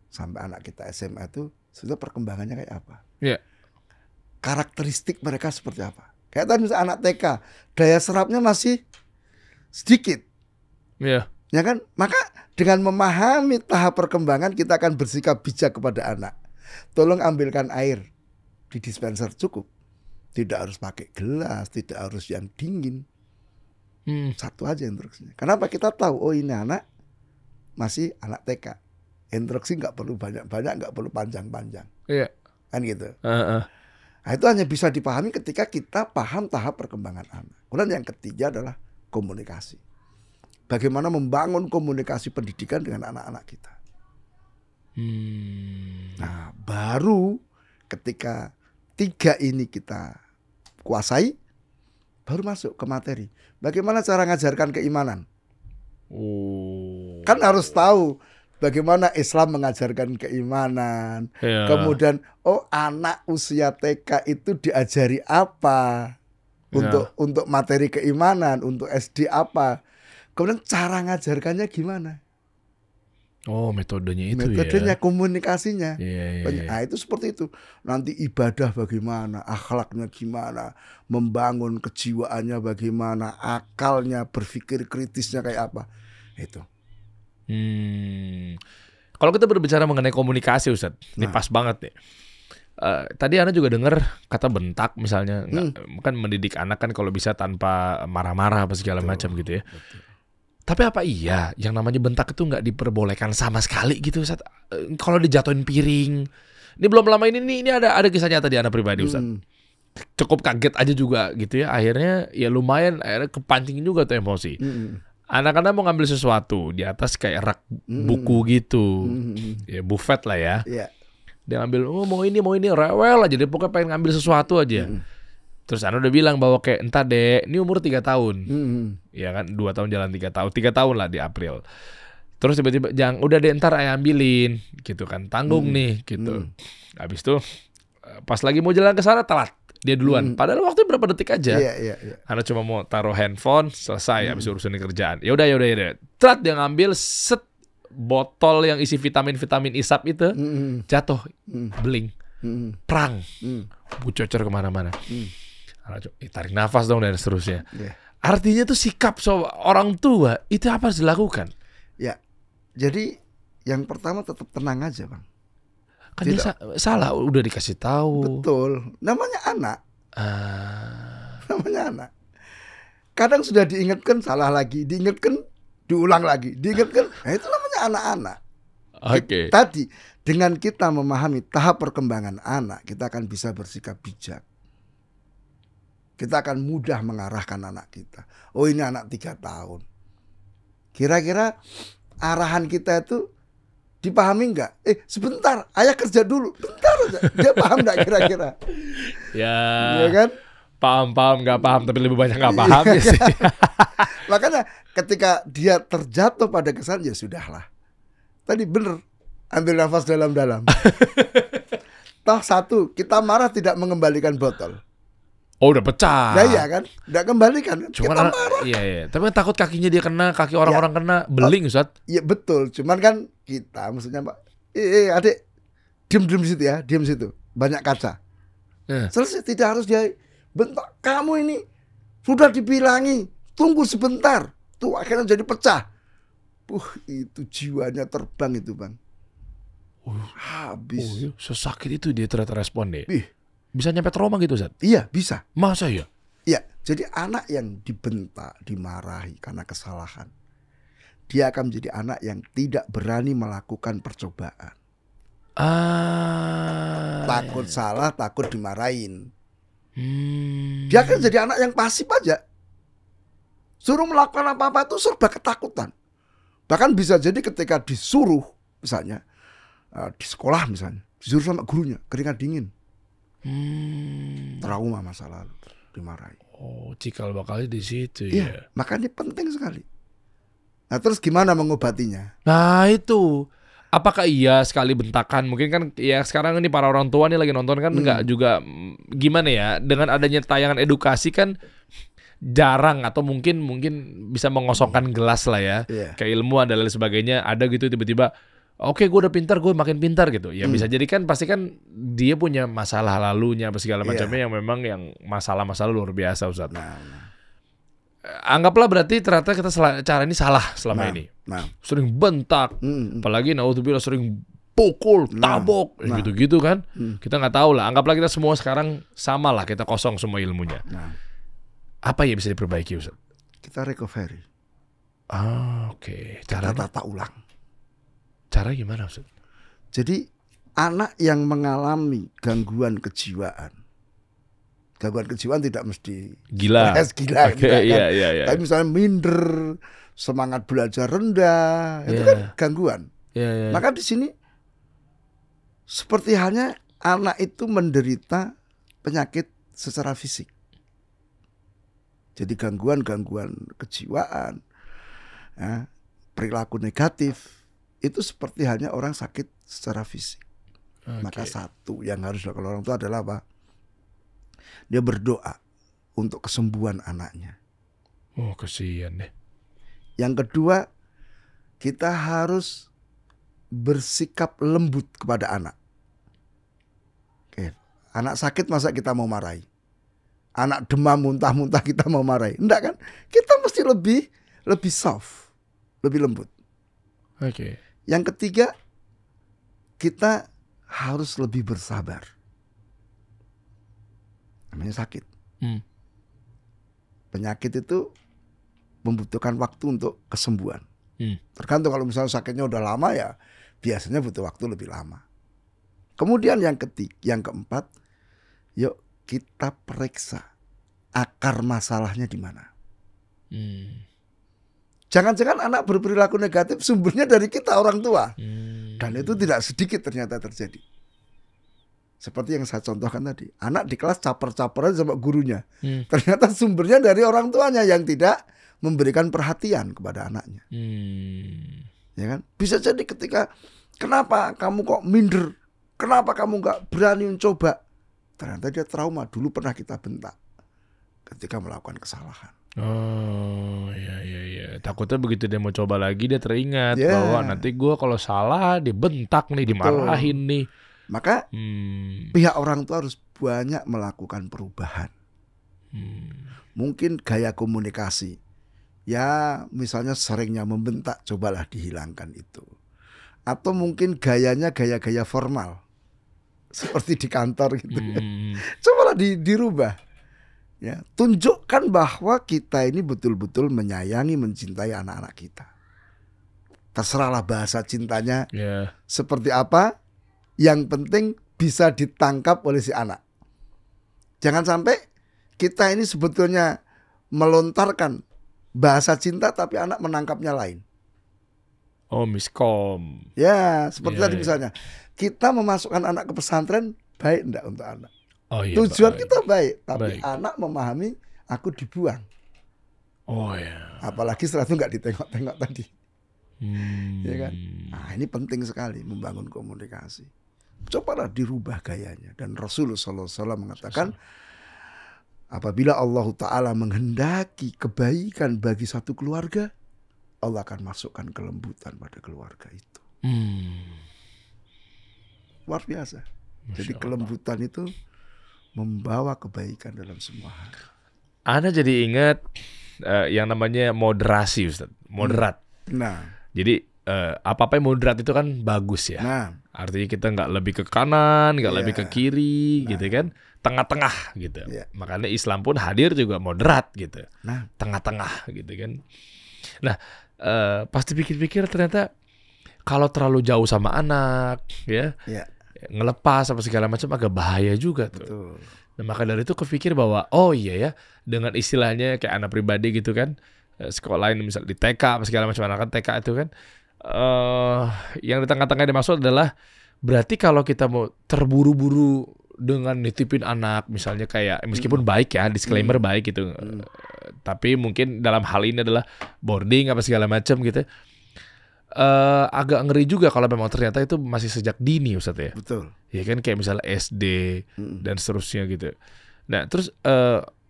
Sampai anak kita SMA itu sudah perkembangannya kayak apa. Iya. Karakteristik mereka seperti apa. Kayak tadi misalnya anak TK, daya serapnya masih sedikit. Iya. Ya kan? Maka dengan memahami tahap perkembangan kita akan bersikap bijak kepada anak. Tolong ambilkan air di dispenser cukup. Tidak harus pakai gelas, tidak harus yang dingin. Satu aja instruksinya. Kenapa kita tahu? Oh ini anak masih anak TK. Instruksi nggak perlu banyak-banyak, nggak perlu panjang-panjang. Iya. Kan gitu. Heeh. Nah, itu hanya bisa dipahami ketika kita paham tahap perkembangan anak. Kemudian yang ketiga adalah komunikasi. Bagaimana membangun komunikasi pendidikan dengan anak-anak kita. Nah, baru ketika 3 ini kita kuasai, baru masuk ke materi. Bagaimana cara mengajarkan keimanan? Kan harus tahu bagaimana Islam mengajarkan keimanan. Iya. Kemudian, anak usia TK itu diajari apa? Untuk materi keimanan, untuk SD apa? Kemudian cara ngajarkannya gimana? Metodenya itu Metodenya, ya. komunikasinya. Iya. Nah, itu seperti itu. Nanti ibadah bagaimana, akhlaknya gimana, membangun kejiwaannya bagaimana, akalnya, berpikir kritisnya kayak apa. Itu. Kalau kita berbicara mengenai komunikasi, Ustadz, ini pas banget nih. Tadi Ana juga dengar kata bentak misalnya, kan mendidik anak kan kalau bisa tanpa marah-marah apa segala macam gitu ya. Betul. Tapi apa iya yang namanya bentak itu nggak diperbolehkan sama sekali gitu, Ustadz? Kalau dijatuhin piring, ini belum lama ini ada kisah nyata di Ana pribadi, Ustadz. Cukup kaget aja juga gitu ya. Akhirnya ya lumayan, akhirnya kepancing juga tuh emosi. Anak-anak mau ngambil sesuatu di atas kayak rak buku gitu, ya buffet lah ya. Iya. Dia ngambil, mau ini, rewel aja. Dia pokoknya pengen ngambil sesuatu aja. Terus Ana udah bilang bahwa kayak, entar dek, ini umur 3 tahun. Ya kan, 2 tahun jalan 3 tahun. 3 tahun lah di April. Terus tiba-tiba, udah deh ntar ayah ambilin. Gitu kan, tanggung nih gitu. Habis itu, pas lagi mau jalan ke sana telat. Dia duluan. Padahal waktu berapa detik aja. Iya. Ana cuma mau taruh handphone, selesai. Habis urusan kerjaan. Yaudah. Telat dia ngambil botol yang isi vitamin isap itu, jatuh, beling, prang, bucocor kemana-mana. Tarik nafas dong dan seterusnya. Artinya tuh sikap orang tua itu apa harus dilakukan? Ya, jadi yang pertama tetap tenang aja, Bang. Kan dia salah, udah dikasih tahu. Betul, namanya anak. Namanya anak. Kadang sudah diingatkan salah lagi, diingatkan diulang lagi, diingatkan. Nah, itu namanya anak-anak. Oke. Tadi dengan kita memahami tahap perkembangan anak, kita akan bisa bersikap bijak. Kita akan mudah mengarahkan anak kita. Oh ini anak 3 tahun. Kira-kira arahan kita itu dipahami nggak? Sebentar, ayah kerja dulu. Bentar aja. Dia paham nggak kira-kira? Ya kan? Paham, nggak paham, tapi lebih banyak nggak paham ya sih. Makanya ketika dia terjatuh pada kesalahan, ya sudahlah. Tadi bener, ambil nafas dalam-dalam. Toh satu, kita marah tidak mengembalikan botol. Oh udah pecah. Nah iya kan, nggak kembalikan. Cuman Kita marah. Iya. Tapi kan takut kakinya dia kena, kaki orang-orang kena, beling Ustaz. Iya betul, cuman kan kita maksudnya Pak, Adik, diem situ ya, diem situ. Banyak kaca. Selesai, tidak harus dia bentak. Kamu ini sudah dibilangi, tunggu sebentar. Tuh akhirnya jadi pecah. Itu jiwanya terbang itu, Bang. Habis. Sesakit itu dia ternyata respon deh. Ih. Bisa nyampe trauma gitu, Zat? Iya, bisa. Masa ya? Iya, jadi anak yang dibentak, dimarahi karena kesalahan, dia akan menjadi anak yang tidak berani melakukan percobaan. Takut salah, takut dimarahin. Dia akan jadi anak yang pasif aja. Suruh melakukan apa-apa itu serba ketakutan. Bahkan bisa jadi ketika disuruh, misalnya di sekolah misalnya, disuruh sama gurunya, keringat dingin. Trauma masa lalu, dimarahi. Cikal bakalnya di situ ya. Makanya penting sekali. Nah, terus gimana mengobatinya? Nah, itu. Apakah iya sekali bentakan? Mungkin kan ya sekarang ini para orang tua nih lagi nonton kan nggak juga gimana ya, dengan adanya tayangan edukasi kan jarang atau mungkin bisa mengosongkan gelas lah ya. Keilmuan dan lain sebagainya ada gitu tiba-tiba oke, gue udah pintar, gue makin pintar gitu. Ya bisa jadi kan pasti kan dia punya masalah lalunya apa segala macamnya yang memang yang masalah-masalah luar biasa, Ustaz. Anggaplah berarti ternyata kita cara ini salah selama ini. Sering bentak, apalagi naudzubillah sering pukul, tabok, gitu-gitu kan. Kita nggak tahu lah. Anggaplah kita semua sekarang sama lah, kita kosong semua ilmunya. Apa yang bisa diperbaiki, Ustaz? Kita recovery. Oke. Kita tata ulang. Cara gimana, Ustaz? Jadi anak yang mengalami gangguan kejiwaan tidak mesti gila. Iya. Tapi misalnya minder, semangat belajar rendah, itu kan gangguan. Maka di sini seperti halnya anak itu menderita penyakit secara fisik. Jadi gangguan kejiwaan, perilaku negatif itu seperti halnya orang sakit secara fisik. Maka satu yang harus dilakukan orang tua adalah apa? Dia berdoa untuk kesembuhan anaknya. Kasihan deh. Yang kedua, kita harus bersikap lembut kepada anak. Anak sakit masa kita mau marahi? Anak demam muntah-muntah kita mau marahi? Enggak kan? Kita mesti lebih soft, lebih lembut. Yang ketiga, kita harus lebih bersabar. Namanya sakit. Penyakit itu membutuhkan waktu untuk kesembuhan. Tergantung kalau misalnya sakitnya udah lama ya biasanya butuh waktu lebih lama. Kemudian yang keempat, yuk kita periksa akar masalahnya di mana. Jangan-jangan anak berperilaku negatif sumbernya dari kita orang tua. Dan itu tidak sedikit ternyata terjadi. Seperti yang saya contohkan tadi, anak di kelas caper-caperan sama gurunya. Ternyata sumbernya dari orang tuanya yang tidak memberikan perhatian kepada anaknya. Ya kan? Bisa jadi ketika, kenapa kamu kok minder? Kenapa kamu gak berani mencoba? Ternyata dia trauma, dulu pernah kita bentak ketika melakukan kesalahan. Iya. Takutnya begitu dia mau coba lagi dia teringat bahwa nanti gue kalau salah dibentak nih, dimarahin nih. Maka pihak orang tua harus banyak melakukan perubahan. Mungkin gaya komunikasi, ya misalnya seringnya membentak, cobalah dihilangkan itu. Atau mungkin gayanya gaya-gaya formal, seperti di kantor gitu. Cobalah dirubah. Ya, tunjukkan bahwa kita ini betul-betul menyayangi, mencintai anak-anak kita. Terserahlah bahasa cintanya seperti apa. Yang penting bisa ditangkap oleh si anak. Jangan sampai kita ini sebetulnya melontarkan bahasa cinta tapi anak menangkapnya lain. Miskom. Ya, seperti tadi misalnya kita memasukkan anak ke pesantren, baik enggak untuk anak? Tujuan kita baik, tapi anak memahami aku dibuang. Apalagi setelah itu enggak ditengok-tengok tadi. Ya kan? Nah, ini penting sekali membangun komunikasi. Cobalah dirubah gayanya. Dan Rasulullah SAW mengatakan, apabila Allah Ta'ala menghendaki kebaikan bagi satu keluarga, Allah akan masukkan kelembutan pada keluarga itu. luar biasa. Jadi Masya Allah. kelembutan itu membawa kebaikan dalam semua hal. Ana jadi ingat yang namanya moderasi, Ustaz. Moderat. Nah, Jadi apa-apa yang moderat itu kan bagus ya. nah, Artinya kita nggak lebih ke kanan, nggak Iya. lebih ke kiri, gitu kan. Tengah-tengah gitu. Iya. Makanya Islam pun hadir juga moderat gitu. nah, Tengah-tengah gitu kan. Nah, pas dipikir-pikir ternyata kalau terlalu jauh sama anak, ya, ya, ngelepas apa segala macam agak bahaya juga tuh. betul. Nah, maka dari itu kepikir bahwa oh iya ya, dengan istilahnya kayak anak pribadi gitu kan, sekolah ini misal di TK apa segala macam, anak kan TK itu kan, yang di tengah-tengah dimaksud adalah berarti kalau kita mau terburu-buru dengan nitipin anak misalnya kayak meskipun baik ya, disclaimer baik gitu, tapi mungkin dalam hal ini adalah boarding apa segala macam gitu, agak ngeri juga kalau memang ternyata itu masih sejak dini, Ustaz ya. Betul. Ya kan kayak misalnya SD dan seterusnya gitu. Nah terus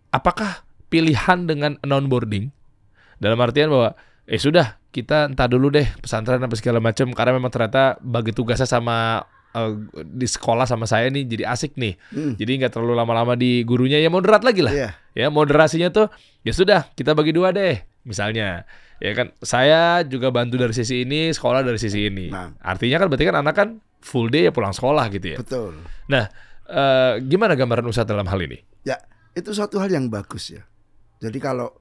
apakah pilihan dengan non boarding dalam artian bahwa sudah kita entar dulu deh pesantren apa segala macam karena memang ternyata bagi tugasnya sama di sekolah sama saya nih jadi asik nih. Jadi nggak terlalu lama-lama di gurunya, ya moderat lagi lah. Iya. Ya moderasinya tuh ya sudah kita bagi dua deh misalnya. Ya kan saya juga bantu dari sisi ini, sekolah dari sisi ini. Nah. Artinya kan berarti kan anak kan full day ya pulang sekolah gitu ya. Betul. Nah, gimana gambaran Ustadz dalam hal ini? Ya, itu suatu hal yang bagus ya. Jadi kalau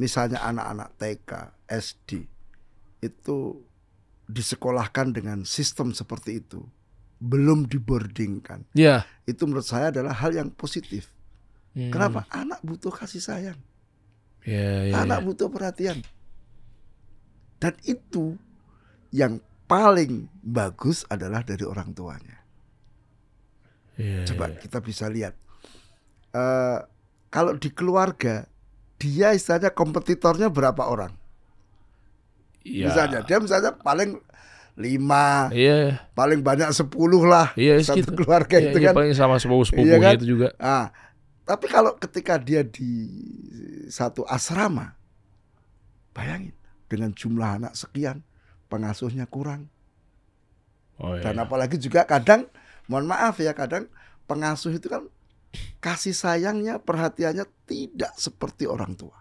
misalnya anak-anak TK, SD itu disekolahkan dengan sistem seperti itu, belum diboardingkan, Ya. itu menurut saya adalah hal yang positif. Kenapa? Anak butuh kasih sayang, Ya. anak butuh perhatian, dan itu yang paling bagus adalah dari orang tuanya. Ya, Coba kita bisa lihat, kalau di keluarga dia istilahnya kompetitornya berapa orang? ya. Misalnya paling 5, Iya. paling banyak 10 lah, Iya, satu segitu. keluarga Iya, itu iya, kan. paling sama sepupu-sepupunya Iya kan? itu juga. Nah, tapi kalau ketika dia di satu asrama, bayangin dengan jumlah anak sekian, pengasuhnya kurang. Oh, iya. Dan apalagi juga kadang, mohon maaf ya, kadang pengasuh itu kan kasih sayangnya, perhatiannya tidak seperti orang tua.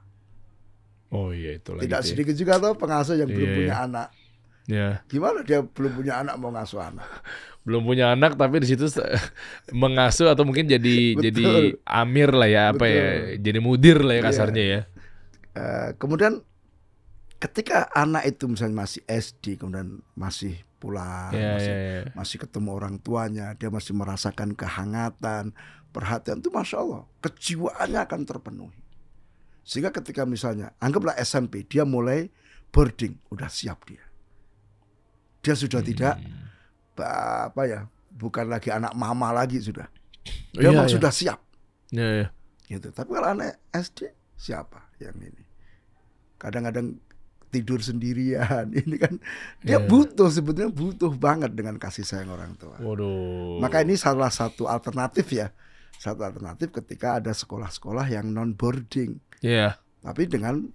Oh iya itu lagi. Tidak tuh ya. sedikit juga tuh pengasuh yang belum Iya, punya iya. anak. Ya. Gimana dia belum punya anak mau ngasuh anak? Belum punya anak tapi di situ mengasuh atau mungkin jadi Betul. amir lah ya, apa ya, Betul. jadi mudir lah ya Iya. kasarnya ya. Kemudian ketika anak itu misalnya masih SD, kemudian masih pulang, Ya. masih ketemu orang tuanya, dia masih merasakan kehangatan, perhatian, itu Masya Allah, kejiwaannya akan terpenuhi. Sehingga ketika misalnya, anggaplah SMP, dia mulai boarding, udah siap dia. Dia sudah tidak, bukan lagi anak mama lagi sudah. Dia Iya, memang iya. sudah siap. Ya. Gitu. Tapi kalau anak SD, siapa yang ini? Kadang-kadang tidur sendirian. Ini kan dia butuh, sebetulnya butuh banget dengan kasih sayang orang tua. Waduh. Maka ini salah satu alternatif ya. Satu alternatif ketika ada sekolah-sekolah yang non boarding, Iya. tapi dengan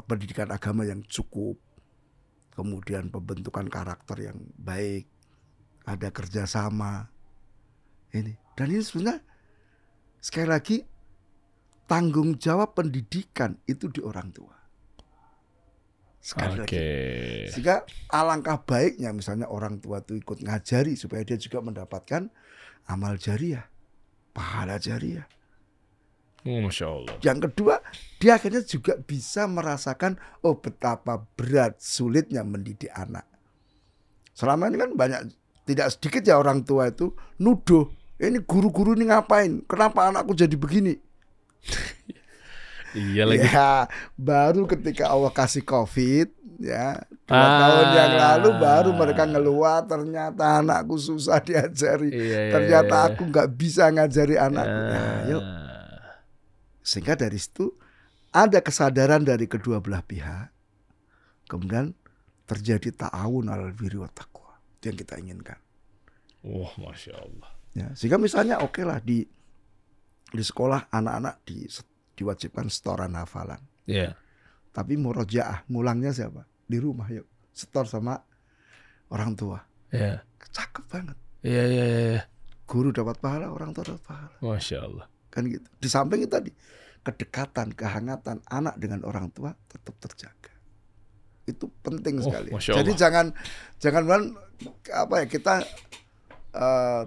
pendidikan agama yang cukup, kemudian pembentukan karakter yang baik, ada kerjasama. Ini dan ini sebenarnya sekali lagi tanggung jawab pendidikan itu di orang tua. Sekali lagi. Sehingga alangkah baiknya misalnya orang tua itu ikut ngajari supaya dia juga mendapatkan amal jariah, pahala jariah. Masya Allah. Yang kedua, dia akhirnya juga bisa merasakan betapa berat sulitnya mendidik anak. Selama ini kan banyak, tidak sedikit ya orang tua itu nuduh, ini guru-guru ini ngapain? Kenapa anakku jadi begini? Iya lagi. Ya, baru ketika Allah kasih COVID ya 2 tahun yang lalu baru mereka ngeluar, ternyata anakku susah diajari, ternyata aku nggak bisa ngajari anakku. Nah, yuk. Sehingga dari situ ada kesadaran dari kedua belah pihak, kemudian terjadi ta'awun 'alal birri wat taqwa. Itu yang kita inginkan. Wah, Masya Allah. Ya, sehingga misalnya oke lah di sekolah anak-anak diwajibkan setoran hafalan. Iya. Tapi murojaah, ngulangnya siapa? Di rumah yuk. Setor sama orang tua. Iya. Cakep banget. Iya, iya, iya. Guru dapat pahala, orang tua dapat pahala. Masya Allah. Kan gitu. Di samping itu tadi, kedekatan, kehangatan anak dengan orang tua tetap terjaga. Itu penting sekali. Masya Jadi Allah. jangan apa ya, kita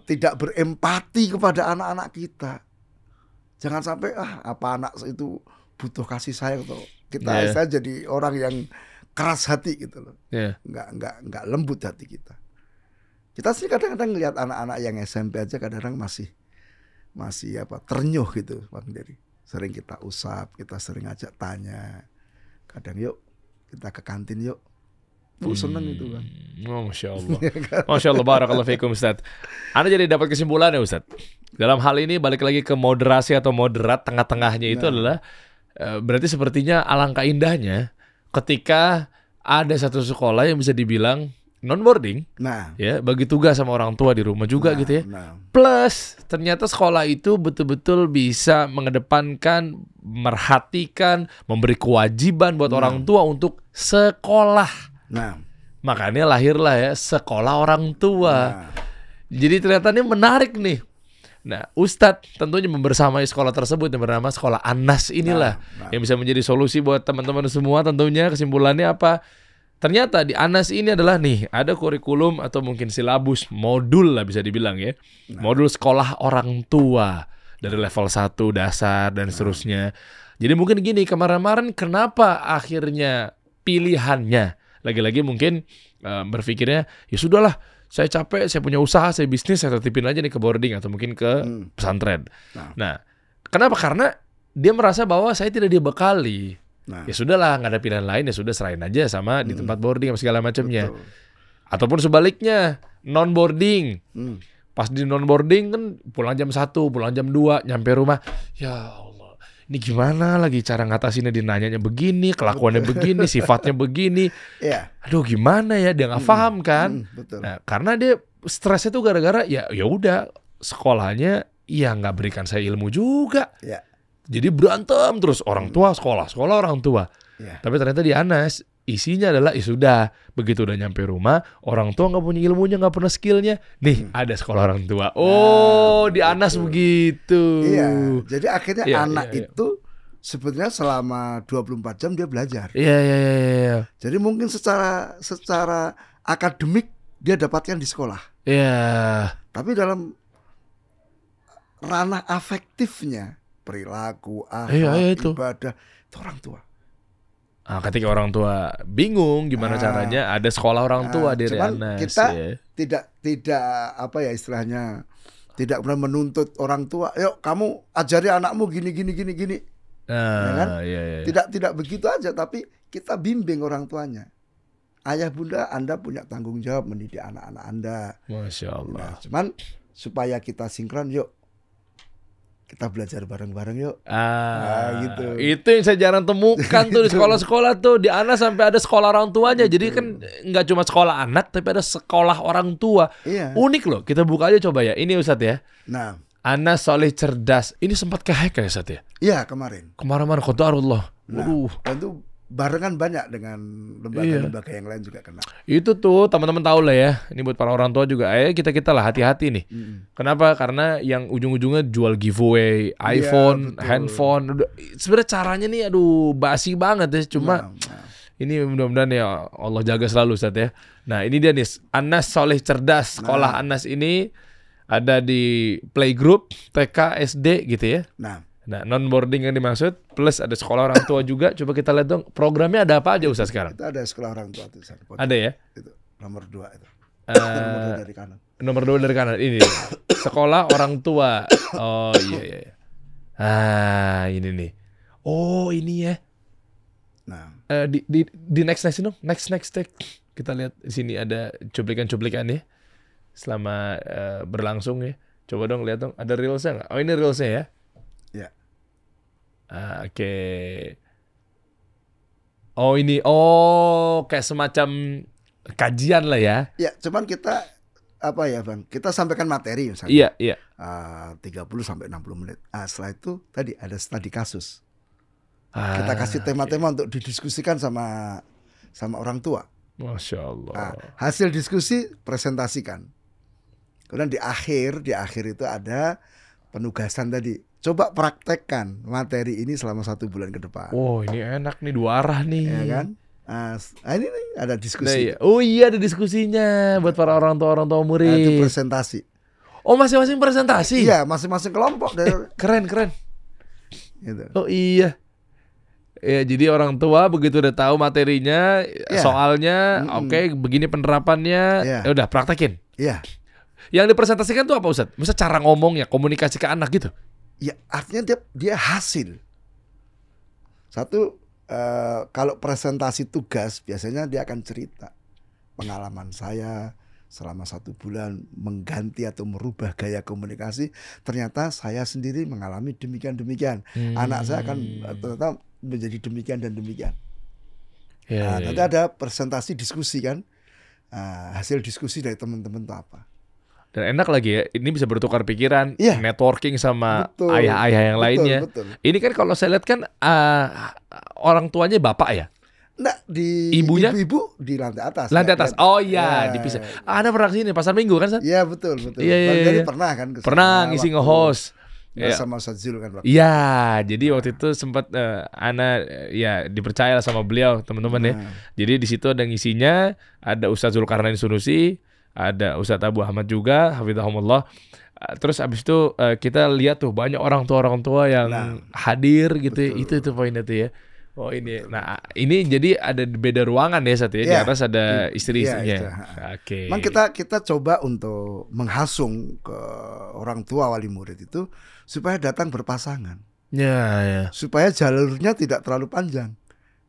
tidak berempati kepada anak-anak kita. Jangan sampai apa anak itu butuh kasih sayang tuh. Kita saya jadi orang yang keras hati gitu loh. Nggak lembut hati kita. Kita sih kadang-kadang ngelihat anak-anak yang SMP aja kadang-kadang masih ternyuh gitu, Bang Dery. Sering kita usap, kita sering ajak tanya. Kadang yuk kita ke kantin yuk. Seneng itu kan. Masya Allah. Masya Allah, barakallahu fikum Ustaz. Anda jadi dapat kesimpulan ya Ustaz. Dalam hal ini balik lagi ke moderasi atau moderat, tengah-tengahnya itu adalah berarti sepertinya alangkah indahnya ketika ada satu sekolah yang bisa dibilang non-boarding, ya, bagi tugas sama orang tua di rumah juga gitu ya. Plus ternyata sekolah itu betul-betul bisa mengedepankan, merhatikan, memberi kewajiban buat orang tua untuk sekolah. Makanya lahirlah ya sekolah orang tua. Jadi ternyata ini menarik nih. Nah, Ustadz tentunya membersamai sekolah tersebut yang bernama Sekolah Anas inilah yang bisa menjadi solusi buat teman-teman semua. Tentunya kesimpulannya apa? Ternyata di Anas ini adalah nih ada kurikulum atau mungkin silabus modul lah bisa dibilang ya. Modul sekolah orang tua dari level 1 dasar dan seterusnya. Jadi mungkin gini, kemarin-kemarin kenapa akhirnya pilihannya lagi-lagi mungkin berpikirnya ya sudahlah, saya capek, saya punya usaha, saya bisnis, saya tertipin aja nih ke boarding atau mungkin ke pesantren. Nah, kenapa? Karena dia merasa bahwa saya tidak dibekali. Ya sudahlah, nggak ada pilihan lain, ya sudah serahin aja sama di tempat boarding segala macamnya. Ataupun sebaliknya, non boarding. Pas di non boarding kan pulang jam 1, pulang jam 2, nyampe rumah, ya Allah, ini gimana lagi cara ngatasinnya, dinanyanya begini, kelakuannya begini, sifatnya begini. Aduh gimana ya, dia nggak paham kan. Nah, karena dia stresnya tuh gara-gara ya udah sekolahnya ya nggak berikan saya ilmu juga. Jadi berantem terus orang tua sekolah orang tua. Tapi ternyata di Anas isinya adalah ya sudah, begitu udah nyampe rumah orang tua nggak punya ilmunya, nggak pernah skillnya, nih ada sekolah orang tua. Di Anas begitu. Jadi akhirnya anak itu sebetulnya selama 24 jam dia belajar. Jadi mungkin secara akademik dia dapatkan di sekolah. Tapi dalam ranah afektifnya, perilaku, akhlak, ibadah, itu orang tua. Ketika orang tua bingung gimana caranya, ada sekolah orang tua di Anas. Kita tidak apa ya istilahnya, tidak pernah menuntut orang tua, yuk kamu ajari anakmu gini. Ya kan? Tidak begitu aja, tapi kita bimbing orang tuanya. Ayah bunda, Anda punya tanggung jawab mendidik anak-anak Anda. Masya Allah. Cuman supaya kita sinkron, yuk kita belajar bareng-bareng yuk. Gitu. Itu yang saya jarang temukan tuh di sekolah-sekolah tuh. Di Anas sampai ada sekolah orang tuanya. Jadi kan nggak cuma sekolah anak, tapi ada sekolah orang tua. Unik loh. Kita buka aja coba ya. Ini Ustadz ya. Anas Soleh Cerdas. Ini sempat ke-hack ya Ustadz ya? Iya kemarin. Kemarin qadarullah. Dan itu barengan banyak dengan lembaga-lembaga yang lain juga kena. Itu tuh teman-teman tahu lah ya. Ini buat para orang tua juga. Kita lah hati-hati nih. Kenapa? Karena yang ujung-ujungnya jual giveaway iPhone, handphone. Sebenarnya caranya nih aduh basi banget ya. Cuma ini mudah-mudahan ya Allah jaga selalu Ustaz ya. Nah ini dia nih, Anas Soleh Cerdas. Sekolah Anas ini ada di playgroup, TK, SD gitu ya. Nah, non-boarding yang dimaksud, plus ada sekolah orang tua juga. Coba kita lihat dong, programnya ada apa aja Ustaz sekarang? Kita ada sekolah orang tua tuh. Ada ya? Itu nomor 2 itu. Nomor 2 dari kanan. Nomor 2 dari kanan ini. Sekolah orang tua. Oh iya. Ini nih. Oh ini ya. Nah, di next dong. Next take. Kita lihat di sini ada cuplikan-cuplikan ya. Selama berlangsung ya. Coba dong lihat dong, ada reelsnya nggak? Oh ini reelsnya ya. Oke. Oh ini, kayak semacam kajian lah ya. Ya, cuman kita apa ya Bang? Kita sampaikan materi misalnya. Iya. 30 sampai 60 menit. Setelah itu tadi ada studi kasus. Kita kasih tema-tema untuk didiskusikan sama orang tua. Masya Allah. Hasil diskusi presentasikan Kemudian di akhir itu ada penugasan tadi. Coba praktekkan materi ini selama 1 bulan ke depan. Oh, ini enak nih, 2 arah nih. Ya kan? Ini nih ada Nah, diskusi. iya. Oh iya, ada diskusinya buat para orang tua Itu murid. presentasi. Oh, masing-masing presentasi. Iya, masing-masing kelompok. Keren. Gitu. Oh iya. Ya, jadi orang tua begitu udah tahu materinya, soalnya, oke, begini penerapannya, ya udah praktekin. Iya. Yang dipresentasikan tuh apa, Ustadz? Maksudnya cara ngomongnya, komunikasi ke anak gitu? Ya, artinya dia hasil. Satu, kalau presentasi tugas biasanya dia akan cerita pengalaman saya selama 1 bulan mengganti atau merubah gaya komunikasi. Ternyata saya sendiri mengalami demikian. Anak saya akan ternyata menjadi demikian dan demikian. Nanti ada presentasi diskusi kan, hasil diskusi dari teman-teman itu apa. Dan enak lagi ya, ini bisa bertukar pikiran, networking sama ayah-ayah yang lainnya. Betul. Ini kan kalau saya lihat kan orang tuanya bapak ya? Nah, ibunya? Ibu di lantai atas. Lantai atas. Oh iya, dipisah. Ada pernah sini pasar Minggu kan, Ustaz? Iya, betul. Iya. Jadi pernah kan kesana, pernah ngisi nge-host. Sama Ustaz Zul kan waktu. Iya, jadi waktu itu sempat Ana ya dipercaya sama beliau, teman-teman ya. Jadi di situ ada ngisinya, ada Ustaz Zulkarnain Sunusi, ada Ustadz Abu Ahmad juga, hafizahumullah. Terus abis itu kita lihat tuh banyak orang tua yang hadir gitu. Itu poinnya tuh ya. Oh ini, nah ini jadi ada beda ruangan ya satu ya. Di atas ada istri-istrinya. Oke. Memang kita coba untuk menghasung ke orang tua wali murid itu supaya datang berpasangan. Ya. Supaya jalurnya tidak terlalu panjang.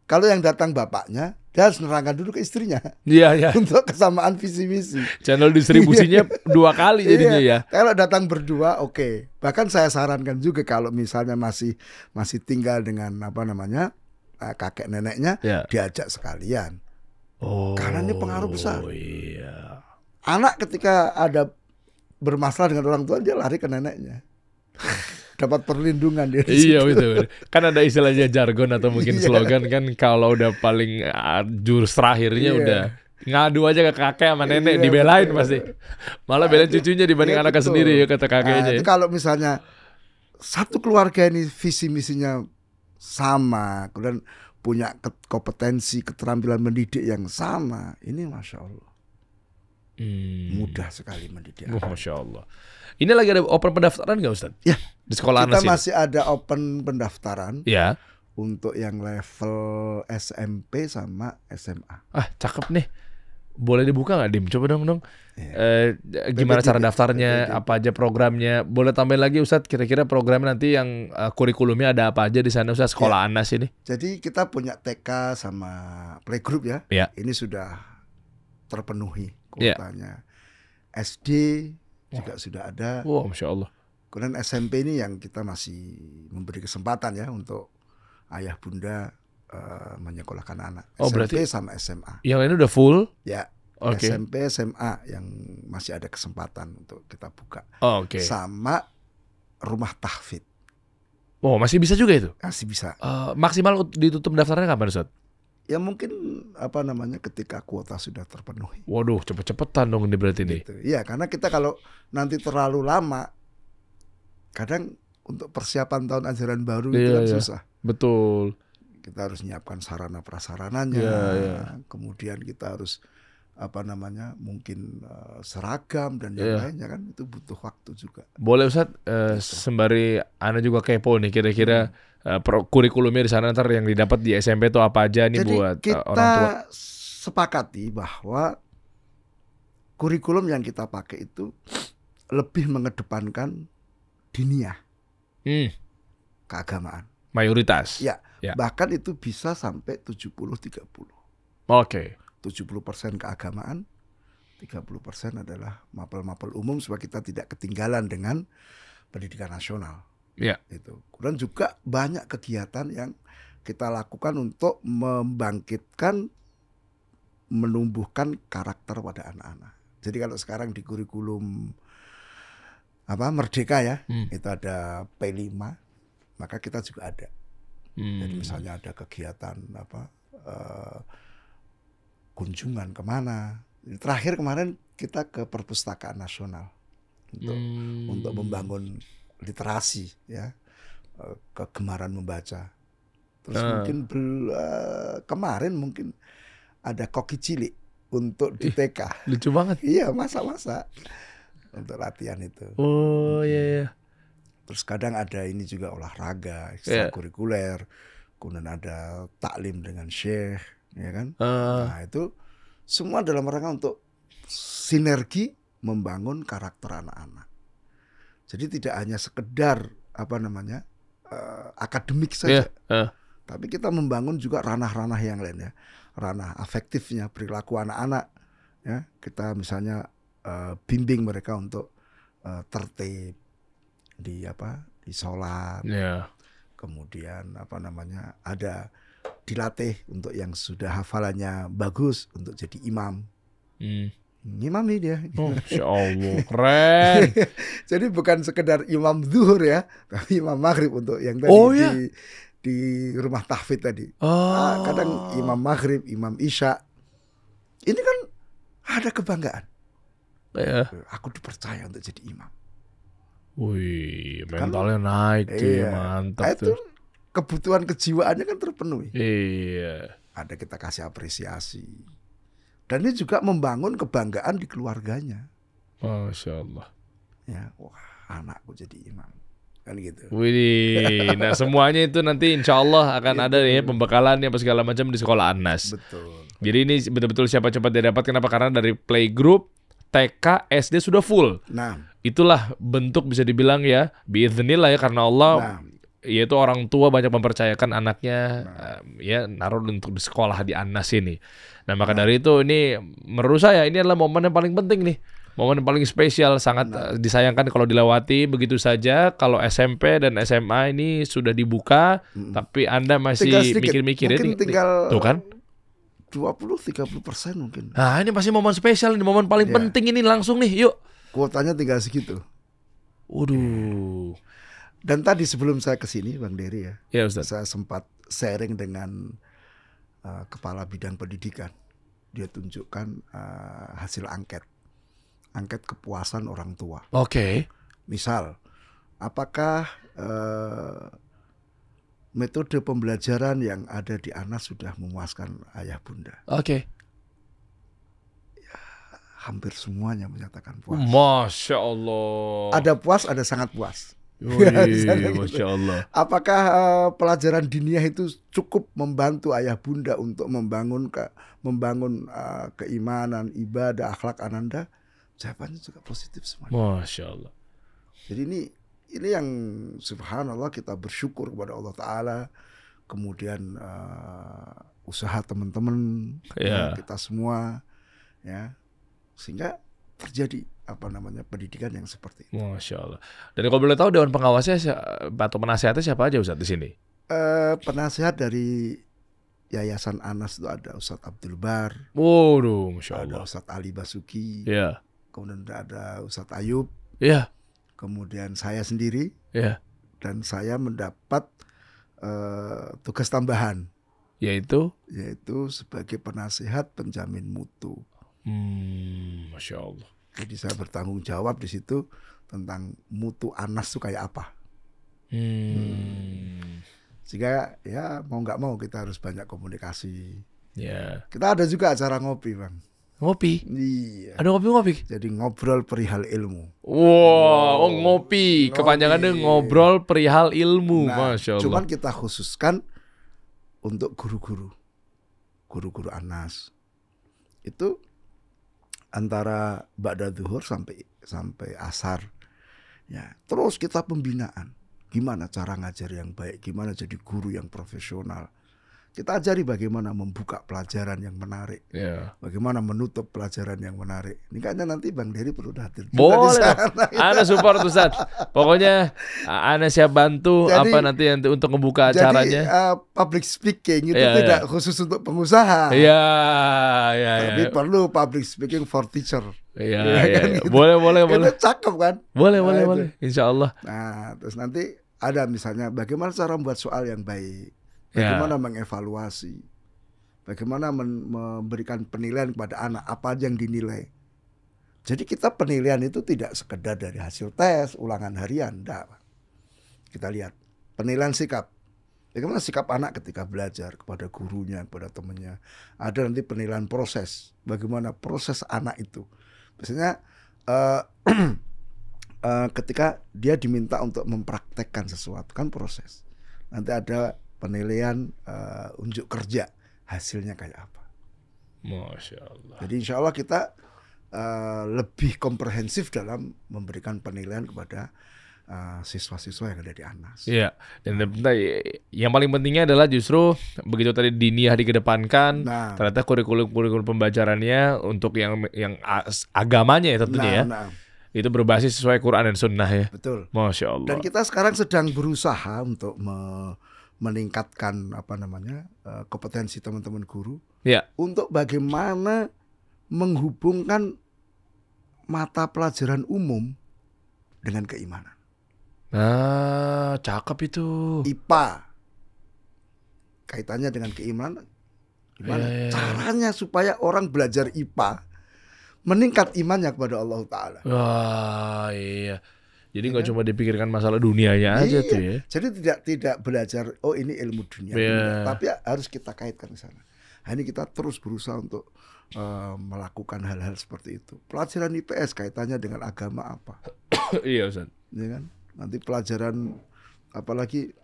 Kalau yang datang bapaknya, dia harus nerangkan dulu ke istrinya. Iya. Untuk kesamaan visi misi. Channel distribusinya 2 kali jadinya ya. Kalau datang berdua oke. Bahkan saya sarankan juga kalau misalnya masih tinggal dengan kakek neneknya, diajak sekalian. Karena ini pengaruh besar. Iya. Anak ketika ada bermasalah dengan orang tua, dia lari ke neneknya. Dapat perlindungan dia. Iya betul. Kan ada istilahnya jargon atau mungkin slogan kan, kalau udah paling jurus terakhirnya udah ngadu aja ke kakek sama nenek, dibelain pasti. Malah belain cucunya dibanding anaknya sendiri ya, kata kakeknya. Itu kalau misalnya satu keluarga ini visi misinya sama, kemudian punya kompetensi, keterampilan mendidik yang sama, ini Masya Allah mudah sekali mendidik. Masya Allah. Ini lagi ada open pendaftaran nggak, Ustaz? Ya, di sekolah kita masih ada open pendaftaran. Ya. Untuk yang level SMP sama SMA. Cakep nih. Boleh dibuka nggak, Dim? Coba dong. Gimana cara daftarnya? Apa aja programnya? Boleh tambahin lagi, Ustadz, kira-kira program nanti yang kurikulumnya ada apa aja di sana, Ustadz, sekolah Anas ini? Jadi kita punya TK sama playgroup ya. Ini sudah terpenuhi kuotanya. SD juga sudah ada. Wow, Masya Allah. Kemudian SMP ini yang kita masih memberi kesempatan ya untuk ayah bunda menyekolahkan anak. SMP berarti sama SMA. Yang ini udah full? Ya. SMP, SMA yang masih ada kesempatan untuk kita buka. Sama rumah tahfidz. Oh, masih bisa juga itu? Masih bisa. Maksimal ditutup daftarnya kapan, Ustaz? Ya mungkin ketika kuota sudah terpenuhi. Waduh, cepet-cepetan dong ini berarti nih. Iya, karena kita kalau nanti terlalu lama, kadang untuk persiapan tahun ajaran baru itu kan susah. Betul. Kita harus nyiapkan sarana prasarananya. Kemudian kita harus mungkin seragam dan yang lainnya kan, itu butuh waktu juga. Boleh Ustaz, sembari Ana juga kepo nih, kira-kira kurikulumnya di sana ntar yang didapat di SMP itu apa aja nih. Jadi buat orang tua. Kita sepakati bahwa kurikulum yang kita pakai itu lebih mengedepankan diniyah, keagamaan. Mayoritas. Ya. Bahkan itu bisa sampai 70-30. 70% keagamaan, 30% adalah mapel-mapel umum supaya kita tidak ketinggalan dengan pendidikan nasional. Itu. Kemudian juga banyak kegiatan yang kita lakukan untuk membangkitkan, menumbuhkan karakter pada anak-anak. Jadi kalau sekarang di kurikulum Merdeka ya, itu ada P5, maka kita juga ada. Jadi misalnya ada kegiatan kunjungan kemana. Terakhir kemarin kita ke Perpustakaan Nasional. untuk membangun literasi, ya, kegemaran membaca. Terus mungkin kemarin mungkin ada koki cilik untuk di TK. Lucu banget. Iya, masa-masa untuk latihan itu. Oh iya. Terus kadang ada ini juga olahraga ekstrakurikuler, kemudian ada taklim dengan syekh, ya kan? Nah itu semua dalam rangka untuk sinergi membangun karakter anak-anak. Jadi tidak hanya sekedar akademik saja, tapi kita membangun juga ranah-ranah yang lain, ya, ranah afektifnya, perilaku anak-anak, ya. Kita misalnya bimbing mereka untuk tertib di sholat, kemudian ada dilatih untuk yang sudah hafalannya bagus untuk jadi imam. Ngimami dia. Masya Allah, keren. Jadi bukan sekedar imam zuhur, ya, tapi imam maghrib untuk yang tadi di rumah tahfidz tadi. Kadang imam maghrib, imam isya. Ini kan ada kebanggaan. Aku dipercaya untuk jadi imam. Wih, mentalnya naik tuh, mantap itu tuh. Kebutuhan kejiwaannya kan terpenuhi. Iya. Ada kita kasih apresiasi. Dan ini juga membangun kebanggaan di keluarganya. Masya Allah. Ya, wah, anakku jadi imam, kan gitu. Wih, nah semuanya itu nanti insya Allah akan ada ya pembekalannya apa segala macam di sekolah Anas. Betul. Jadi ini betul-betul siapa cepat dia dapat. Kenapa? Karena dari playgroup, TK, SD sudah full. Nah, itulah bentuk bisa dibilang ya biiznillah ya, karena Allah yaitu orang tua banyak mempercayakan anaknya ya naruh untuk di sekolah di Anas ini. Nah maka dari itu ini menurut saya ini adalah momen yang paling penting nih, momen yang paling spesial, sangat disayangkan kalau dilewati begitu saja. Kalau SMP dan SMA ini sudah dibuka, tapi Anda masih mikir-mikir mungkin tinggal tuh kan 20-30% mungkin. Nah ini masih momen spesial, ini momen paling penting ini langsung nih, yuk. Kuotanya tinggal segitu. Waduh. Dan tadi sebelum saya kesini, Bang Dery, ya Ustaz, saya sempat sharing dengan kepala bidang pendidikan. Dia tunjukkan hasil angket kepuasan orang tua. Oke. Misal, apakah metode pembelajaran yang ada di Anas sudah memuaskan ayah bunda? Oke. Ya, hampir semuanya menyatakan puas. Masya Allah. Ada puas, ada sangat puas. Masya Allah. Apakah pelajaran diniyah itu cukup membantu ayah bunda untuk membangun keimanan, ibadah, akhlak ananda? Jawabannya juga positif semua. Masya Allah. Jadi ini yang subhanallah kita bersyukur kepada Allah Ta'ala. Kemudian usaha teman-teman, kita semua, ya, sehingga terjadi pendidikan yang seperti itu. Masya Allah. Dan kalau boleh tahu dewan pengawasnya atau penasihatnya siapa aja Ustaz di sini? Penasihat dari Yayasan Anas itu ada Ustadz Abdul Bar. Waduh, Masya Allah. Ada Ustadz Ali Basuki. Iya. Kemudian ada Ustadz Ayub. Iya. Kemudian saya sendiri. Iya. Dan saya mendapat tugas tambahan. Yaitu sebagai penasihat penjamin mutu. Masya Allah. Jadi saya bertanggung jawab di situ tentang mutu Anas itu kayak apa. Sehingga ya mau nggak mau kita harus banyak komunikasi. Ya. Kita ada juga acara ngopi, Bang. Ngopi? Iya. Ada ngopi-ngopi? Jadi ngobrol perihal ilmu. Wow, ngopi. Kepanjangannya ngobrol perihal ilmu. Nah, Masya Allah. Cuman kita khususkan untuk guru-guru Anas. Itu antara ba'da zuhur sampai asar. Ya, terus kita pembinaan. Gimana cara ngajar yang baik, gimana jadi guru yang profesional. Kita ajari bagaimana membuka pelajaran yang menarik, bagaimana menutup pelajaran yang menarik. Ini kayaknya nanti Bang Dery perlu hadir. Boleh, Ana support Ustaz. Pokoknya Ana siap bantu. Jadi, nanti untuk membuka acaranya. Public speaking itu tidak khusus untuk pengusaha. Tapi perlu public speaking for teacher. Kan, gitu. Boleh. Itu cakep kan? Boleh. Insya Allah. Nah, terus nanti ada misalnya bagaimana cara membuat soal yang baik. Bagaimana mengevaluasi, bagaimana memberikan penilaian kepada anak, apa aja yang dinilai. Jadi kita penilaian itu tidak sekedar dari hasil tes, ulangan harian, enggak. Kita lihat penilaian sikap. Bagaimana sikap anak ketika belajar kepada gurunya, kepada temannya. Ada nanti penilaian proses. Bagaimana proses anak itu. Biasanya ketika dia diminta untuk mempraktekkan sesuatu, kan proses. Nanti ada penilaian unjuk kerja. Hasilnya kayak apa. Masya Allah. Jadi insya Allah kita lebih komprehensif dalam memberikan penilaian kepada siswa-siswa yang ada di ANAS. Iya, dan yang paling pentingnya adalah justru begitu tadi diniyah dikedepankan, ternyata kurikulum pembelajarannya untuk yang agamanya ya tentunya itu berbasis sesuai Quran dan Sunnah ya. Betul. Masya Allah. Dan kita sekarang sedang berusaha untuk meningkatkan kompetensi teman-teman guru. Ya. Untuk bagaimana menghubungkan mata pelajaran umum dengan keimanan. Nah, cakep itu. IPA kaitannya dengan keimanan. Gimana caranya supaya orang belajar IPA meningkat imannya kepada Allah Ta'ala. Wah, iya. Jadi nggak cuma dipikirkan masalah dunianya aja tuh ya. Jadi tidak belajar ini ilmu dunia, tapi harus kita kaitkan ke sana. Nah, ini kita terus berusaha untuk melakukan hal-hal seperti itu. Pelajaran IPS kaitannya dengan agama apa? Iya Ustaz. Ya kan? Nanti pelajaran apalagi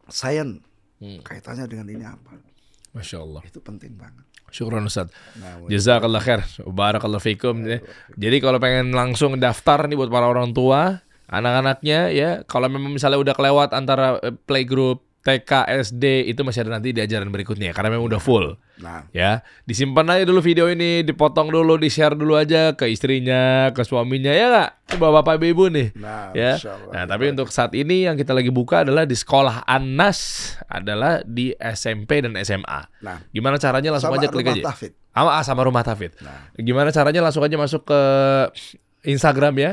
sains kaitannya dengan ini apa? Masya Allah. Itu penting banget. Syukran Ustaz. Jazakallah khair. Barakallah fikum. Jadi kalau pengen langsung daftar nih buat para orang tua, anak-anaknya ya, kalau memang misalnya udah kelewat antara playgroup, TK, SD, itu masih ada nanti di ajaran berikutnya karena memang udah full. Ya, disimpan aja dulu video ini, dipotong dulu, di-share dulu aja ke istrinya, ke suaminya ya nggak? Coba Bapak Ibu nih. Ya. Nah, tapi untuk saat ini yang kita lagi buka adalah di sekolah ANAS, adalah di SMP dan SMA. Gimana caranya? Langsung aja klik aja. Sama Rumah Tafid. Gimana caranya? Langsung aja masuk ke Instagram ya.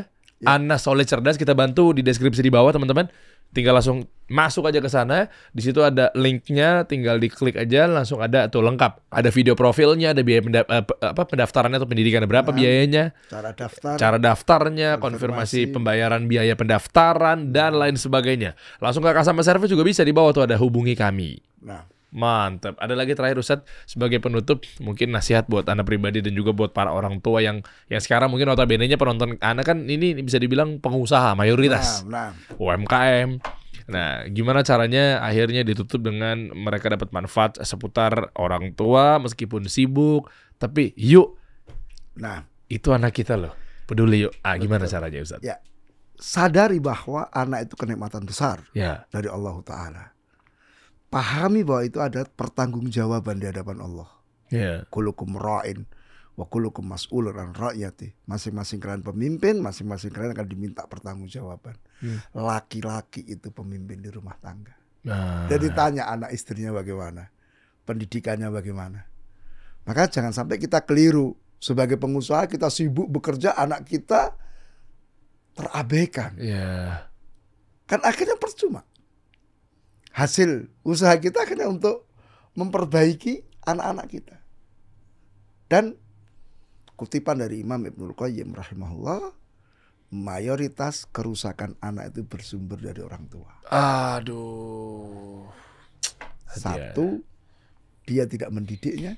ANAS Soleh Cerdas, kita bantu di deskripsi di bawah teman-teman. Tinggal langsung masuk aja ke sana. Di situ ada linknya, tinggal diklik aja, langsung ada tuh lengkap. Ada video profilnya, ada biaya pendaftarannya atau pendidikan, berapa biayanya, cara daftarnya, konfirmasi pembayaran biaya pendaftaran dan lain sebagainya. Langsung ke customer service juga bisa, di bawah tuh ada hubungi kami. Mantap. Ada lagi terakhir Ustadz, sebagai penutup mungkin nasihat buat Anda pribadi dan juga buat para orang tua yang sekarang mungkin notabene-nya penonton Anda kan ini bisa dibilang pengusaha mayoritas, UMKM. Nah, gimana caranya akhirnya ditutup dengan mereka dapat manfaat seputar orang tua meskipun sibuk, tapi yuk. Itu anak kita loh. Peduli yuk. Gimana caranya Ustadz? Ya. Sadari bahwa anak itu kenikmatan besar dari Allah Ta'ala. Pahami bahwa itu ada pertanggungjawaban di hadapan Allah. Kullukum ra'in wa kullukum mas'ulun an ra'yati. Masing-masing kalian pemimpin, masing-masing kalian akan diminta pertanggungjawaban. Laki-laki itu pemimpin di rumah tangga. Jadi tanya anak istrinya bagaimana, pendidikannya bagaimana. Maka jangan sampai kita keliru. Sebagai pengusaha kita sibuk bekerja, anak kita terabaikan. Kan akhirnya percuma. Hasil usaha kita akhirnya untuk memperbaiki anak-anak kita. Dan kutipan dari Imam Ibnul Qayyim rahimahullah, mayoritas kerusakan anak itu bersumber dari orang tua. Satu, dia tidak mendidiknya.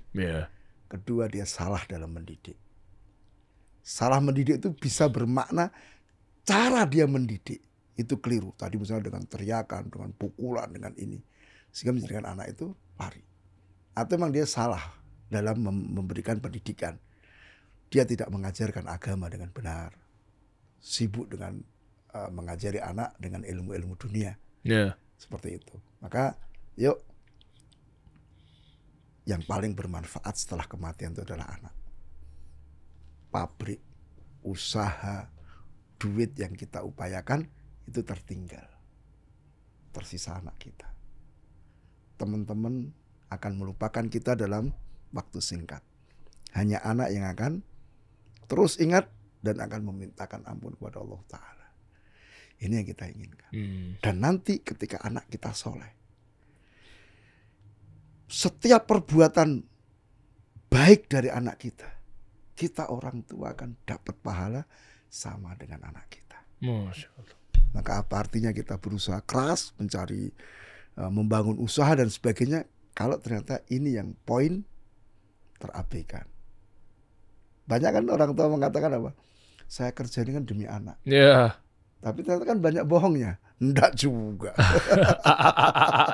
Kedua, dia salah dalam mendidik. Salah mendidik itu bisa bermakna cara dia mendidik itu keliru. Tadi misalnya dengan teriakan, dengan pukulan, dengan ini, sehingga menjadikan anak itu lari. Atau memang dia salah dalam memberikan pendidikan. Dia tidak mengajarkan agama dengan benar. Sibuk dengan mengajari anak dengan ilmu-ilmu dunia. Seperti itu. Maka yuk, yang paling bermanfaat setelah kematian itu adalah anak. Pabrik, usaha, duit yang kita upayakan itu tertinggal. Tersisa anak kita. Teman-teman akan melupakan kita dalam waktu singkat. Hanya anak yang akan terus ingat dan akan memintakan ampun kepada Allah Ta'ala. Ini yang kita inginkan. Dan nanti ketika anak kita soleh, setiap perbuatan baik dari anak kita kita orang tua akan dapat pahala sama dengan anak kita. Masya Allah. Maka apa artinya kita berusaha keras mencari, membangun usaha dan sebagainya, kalau ternyata ini yang poin terabaikan. Banyak kan orang tua mengatakan apa? Saya kerja ini kan demi anak. Ya. Tapi ternyata kan banyak bohongnya. Enggak juga.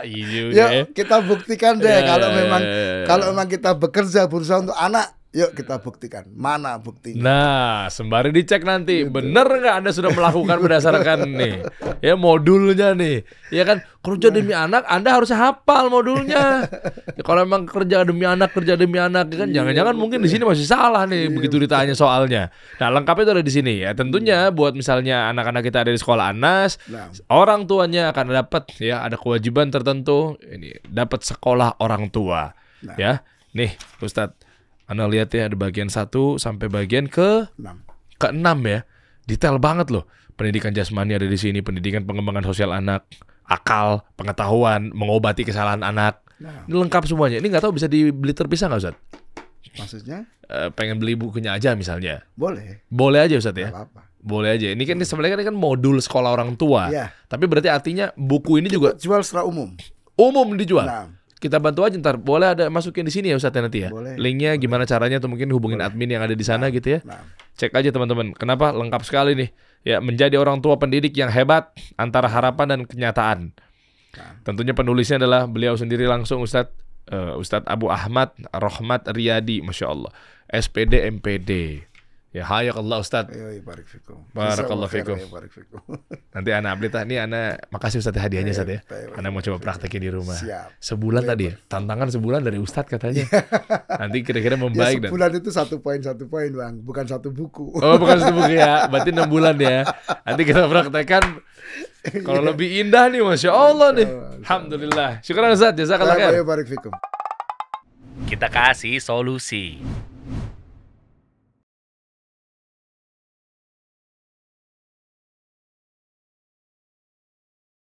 Iya. Yuk kita buktikan deh kalau memang kita bekerja berusaha untuk anak. Yuk kita buktikan. Mana buktinya? Nah, sembari dicek nanti bener nggak Anda sudah melakukan berdasarkan nih ya modulnya nih. Ya kan kerja demi anak, Anda harus hafal modulnya. Ya, kalau memang kerja demi anak ya kan jangan-jangan mungkin di sini masih salah nih begitu ditanya soalnya. Nah, lengkapnya itu ada di sini ya. Tentunya buat misalnya anak-anak kita ada di sekolah Anas, orang tuanya akan dapat ya ada kewajiban tertentu ini dapat sekolah orang tua. Ya. Nih, Ustadz Anda lihat ya ada bagian 1 sampai bagian ke-6 ya. Detail banget loh. Pendidikan jasmani ada di sini, pendidikan pengembangan sosial anak, akal, pengetahuan, mengobati kesalahan anak. Ini lengkap semuanya. Ini nggak tahu bisa dibeli terpisah nggak Ustaz? Maksudnya? Pengen beli bukunya aja misalnya. Boleh. Boleh aja Ustaz ya? Apa-apa. Boleh aja. Ini kan sebenarnya kan modul sekolah orang tua. Iya. Tapi berarti artinya buku ini juga jual secara umum. Umum dijual. Nah. Kita bantu aja ntar. Boleh ada masukin di sini ya Ustaz nanti ya. Boleh. Linknya gimana caranya atau mungkin hubungin admin yang ada di sana gitu ya. Cek aja teman-teman. Kenapa lengkap sekali nih. Ya menjadi orang tua pendidik yang hebat antara harapan dan kenyataan. Tentunya penulisnya adalah beliau sendiri langsung Ustadz Abu Ahmad Rahmat Riyadi, Masya Allah, SPD MPD. Ya hayakallah Ustadz. Barakallahu fikum. Nanti anak update nih, anak makasih Ustadz hadiahnya Ustadz ya. Anak mau coba praktekin di rumah. Sebulan tadi ya. Tantangan sebulan dari Ustadz katanya. Nanti kira-kira membaik. Ya, sebulan itu 1 poin Bang, bukan 1 buku. Oh bukan 1 buku ya. Berarti 6 bulan ya. Nanti kita praktekkan. Kalau lebih indah nih, Masya Allah nih. Alhamdulillah. Syukur Ustadz, jazakallah khair. Kita kasih solusi.